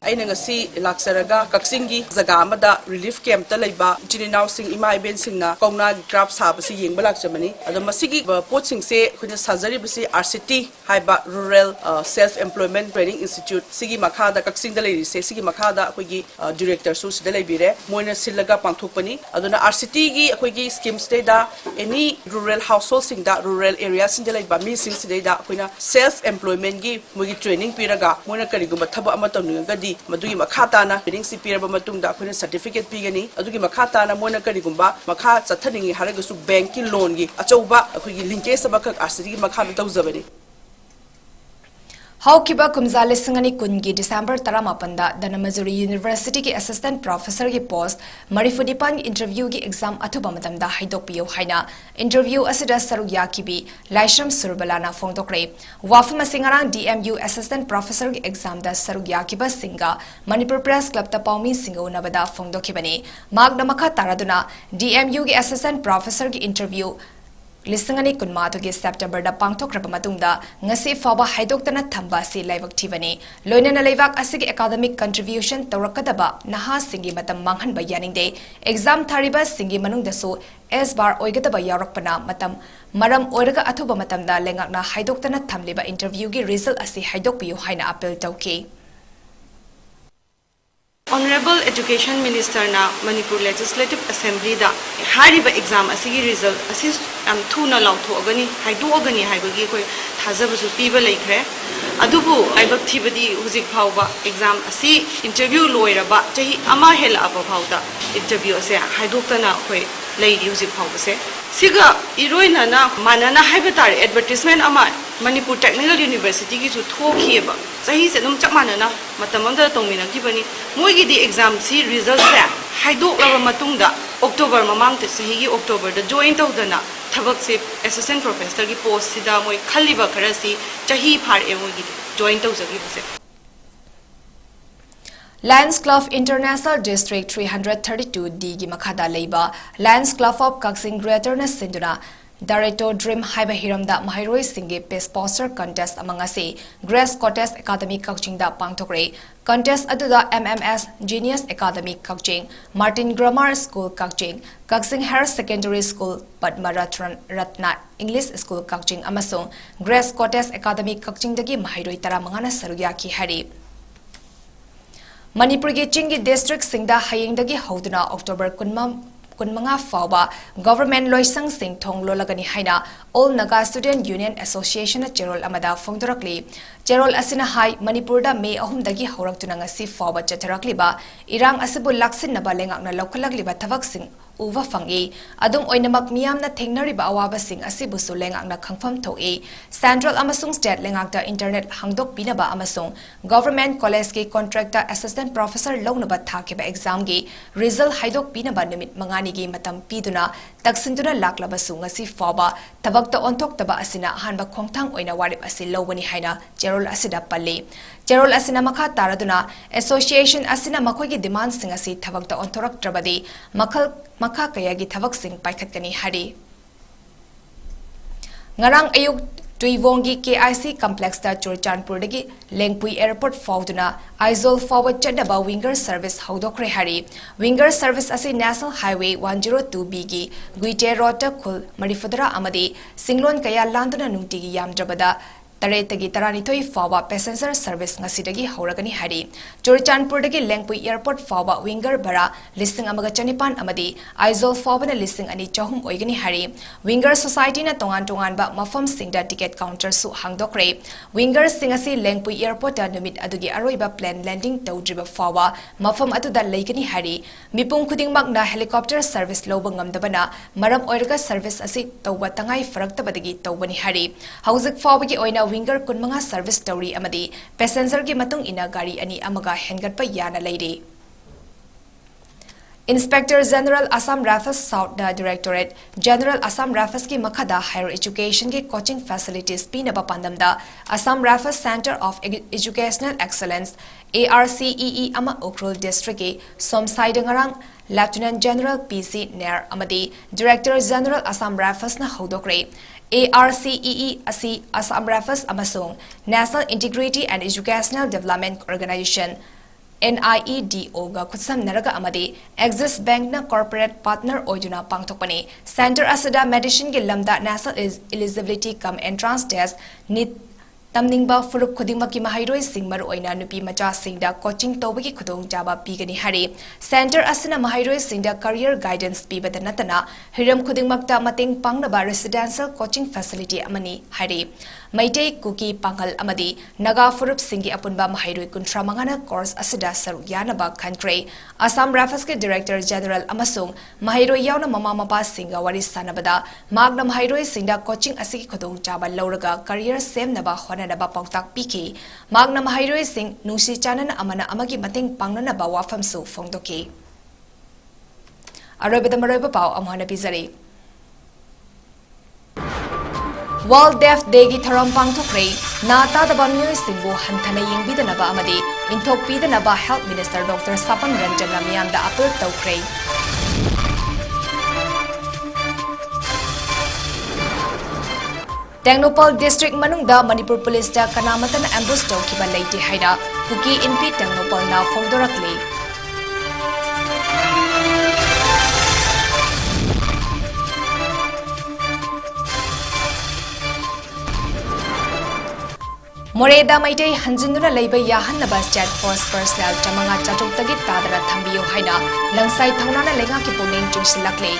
ꯑꯩꯅ ꯉꯁꯤ ꯂꯥꯛꯆꯔꯒ ꯀꯛꯆꯤꯡꯒꯤ ꯖꯒꯥ ꯑꯃꯗ relief ꯀꯦꯝꯞꯇ ꯂꯩꯕ ꯏꯆꯤꯟ-ꯏꯅꯥꯎꯁꯤꯡ ꯏꯃꯥ ꯏꯕꯦꯟꯁꯤꯡꯅ ꯀꯧꯅꯥꯒꯤ ꯀ꯭ꯔꯥꯐ ꯁꯥꯕꯁꯤ ꯌꯦꯡꯕ ꯂꯥꯛꯆꯕꯅꯤ ꯑꯗꯣ ꯃꯁꯤꯒꯤ ꯄꯣꯠꯁꯤꯡꯁꯦ ꯑꯩꯈꯣꯏꯅ ꯁꯥꯖꯔꯤꯕꯁꯤ RCT ꯍꯥꯏꯕ ꯔꯨꯔꯦꯜ ꯁꯦꯜꯐ ꯑꯦꯝꯄ꯭ꯂꯣꯏꯃꯦꯟꯠ ꯇ꯭ꯔꯦꯅꯤꯡ ꯏꯟꯁꯇꯤꯇ꯭ꯌꯨꯠ ꯁꯤꯒꯤ ꯃꯈꯥꯗ ꯀꯛꯆꯤꯡꯗ ꯂꯩꯔꯤꯁꯦ ꯁꯤꯒꯤ ꯃꯈꯥꯗ ꯑꯩꯈꯣꯏꯒꯤ ꯗꯤꯔꯦꯛꯇꯔꯁꯨ ꯁꯤꯗ ꯂꯩꯕꯤꯔꯦ ꯃꯣꯏꯅ ꯁꯤꯜꯂꯒ ꯄꯥꯡꯊꯣꯛꯄꯅꯤ ꯑꯗꯨꯅ RCTꯒꯤ ꯑꯩꯈꯣꯏꯒꯤ ꯁ꯭ꯀꯤꯝꯁꯤꯗꯩꯗ ꯑꯦꯅꯤ ꯔꯨꯔꯦꯜ ꯍꯥꯎꯁꯍꯣꯜꯁꯤꯡꯗ ꯔꯨꯔꯦꯜ ꯑꯦꯔꯤꯌꯥꯁꯤꯡꯗ ꯂꯩꯕ ꯃꯤꯁꯤꯡꯁꯤꯗꯩꯗ ꯑꯩꯈꯣꯏꯅ ꯁꯦꯜꯐ ꯑꯦꯝꯄ꯭ꯂꯣꯏꯃꯦꯟꯠꯒꯤ ꯃꯣꯏꯒꯤ ꯇ꯭ꯔꯦꯅꯤꯡ ꯄꯤꯔꯒ ꯃꯣꯏꯅ ꯀꯔꯤꯒꯨꯝꯕ ꯊꯕꯛ ꯑꯃ ꯇꯧꯅꯤꯡꯉꯒꯗꯤ ꯃꯗꯨꯒꯤ ꯃꯈꯥ ताना ट्रेनिंग सी पीरब मतुंगदा अखोइना सर्टिफिकेट पीगनी अदुगी मखा ताना मोना करिगुंबा मखा चथनिंगी हारगसु बैंक की लोन गी अचौबा अखोइगी लिंकेज सबक आरसीडी मखा तौजबनी Haukiba kumzale singani kungi December 18 da Danamazuri University ki assistant professor ki post Marifudipan interview ki exam athuba matam da haidokpiyo haina interview asida sarugya kibi Laishram Surbalana phongdokre wafam singarang DMU assistant professor ki exam da sarugya kiba singa Manipur Press Club ta paumi singo nabada phongdokibani magna makha taraduna DMU ki assistant professor ki interview Lisangani kunmatu ki September da pangthok raba matungda ngasi fawa haidoktana thamba si laibak thibani loinana laibak asigi academic contribution tawrakadaba naha singi matam manghan ba yaningde exam thariba singi manungda so S bar oigadaba yarakpana matam maram oiraga athuba matamda lengakna haidoktana thamliba interview gi result asi haidokpiyu haina appeal tawki Honorable Education Minister na Manipur Legislative Assembly da hariba exam asigi result assist am thuna lauthoagani haidoagani haibagi koi thajabasu piba laikre adubu aibak thibadi hujik phawba exam asi interview loiraba chahi ama hela aba phawda interview ase haidoktana koi leidi hujik phawba se siga iroina na manana haibatari advertisement ama Manipur Technical University ki chu thokhieba chahi se num chakmanana matamamda tongmina kibani moigi di exam si result se haidok laba matungda October mamang te sahi gi October da join tawdana thabak se assistant professor ki post sida moi khaliba kharasi chahi phar e moigi join tawjagi base Lions Club International District 332D gi makhada leiba Lions Club of Kaksing Greater na sinduna Director Dream Haiba Hiramda Mahairoi Singhe Pace Poster Contest among us Grace Contest Academy Coaching da Pangtokre Contest aduda MMS Genius Academy Coaching Martin Grammar School Coaching Kaksing Higher Secondary School Padma Ratna English School Coaching amasung Grace Contest Academy Coaching dagi Mahairoi tara mangana sarugya ki hari Manipur gi Chingi District Singda Hayeng dagi Hauduna October kunmanga fawba government loisang sing thong lolagani haina All Naga Student Union Association Cherol amada phongdorakli Cherol asina hai Manipur da May 3 dagi horaktuna ngasi fawba chatarakli ba irang asibu laksin na balengak na lokalagli ba thavak sing uwa fangi adum oinamak miyamna thengnari ba awaba sing asibu su lengak na khangpham thoki Central amasung State lengak da internet hangdok pinaba amasung government college ki contractor assistant professor longna ba thake ba exam gi result haidok pinaba nimit mangani gi matam piduna taksinduna laklaba su ngasi fawba thabak ta onthok taba asina hanba khongthang oina warip asi lobani haina Cherol asida palle Cherol asina makha taraduna association asina makhoi gi demand sing asi thabak ta onthorak trabadi makha kaya gi thabak sing paikhatkani hari ngarang ayuk Tuivongi KIC complex da Churchanpur dagi Lengpui airport fauduna Aizol forward chadaba winger service haudokre hari winger service asi National Highway 102B gi Guite Rota Khul Marifudra amadi Singlon kaya landuna nungti gi yamdrabada Taretagi Taranitoi Fawa passenger service ngasidagi hauragani hari. Churachandpurdagi Lengpui Airport Fawa winger bara listing amaga chanipan amadi Aizol Fawa na listing ani chahum oigani hari. Winger society na tongan ba mafam singda ticket counter su hangdokre. Winger singasi Lengpui Airport na numit adugi aroiba plane landing tawdriba Fawa mafam atuda leigani hari. Mipung kuding magna helicopter service loba ngamdabana maram oiraga service asi tawba tangai faraktabadagi tawbani hari. Hauzik Fawa gi oina winger kunmanga service story amadi passenger gi matung ina gari ani amaga hengat pa yana leide. Inspector General Assam Rifles South Directorate General Assam Rifles ki makhada higher education ki coaching facilities pinaba pandamda Assam Rifles Center of Educational Excellence ARCEE ama Ukhrul District ki Somsai Dangarang Lieutenant General PC Nair amadi Director General Assam Rifles na hodokre ARCEE asi Assam Rifles amasung National Integrity and Educational Development Organization NIEDO ga kutsam naraga amadi Axis Bank na corporate partner oiduna pangtokpani Center asada medicine gi lamda national eligibility cum entrance test NEET tamningba furup khudingmaki mahairoi singmar oina nupi macha singda coaching tobagi khudong jaba pigani hari Center asina mahairoi singda career guidance pibada natana hiram khudingmakta mating pangnaba residential coaching facility amani hari Maitei Kuki Pangal Amadi Naga Furup Singi Apunba Mahairoi Kuntramangana course asida saru yanaba country Assam Rifles ke Director General Amasung Mahairoi yauna mama mapa singa wari sanabada magna Mahairoi singda coaching asigi khudong jaba lauraga career sem naba honanaba pautak piki magna Mahairoi sing nusi chanana amana amagi mating pangnanaba wafamsu fongdoki Arobeda maroba pau amhana bizari World Deaf Day gi tharam pangthokre na ta da ba miyoi singbu hanthana yengbidanaba amadi inthokpidanaba Health Minister Dr. Sapan Ranjan Lamiyamda appeal tawkre Tengnopal District manungda Manipur Police da kanamatan ambush tawkiba leite haida Puki NP Tengnopal na phongdorakle Moreda Maitei Hanjinduna Labor Yahanaba State Force personnel Chamanga Chatuk Tadara Thambio Haina Langsai Thaunana Lenga ki puning Chungsilakle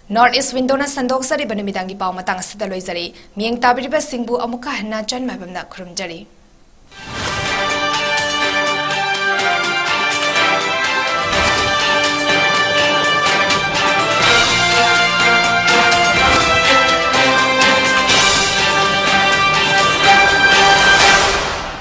North East Windona Sandok Sari Banamidangi Pau Matang Sita Loizari Mieng Tabiriba Singbu Amuka Hana Chan Mabamna Kurumjari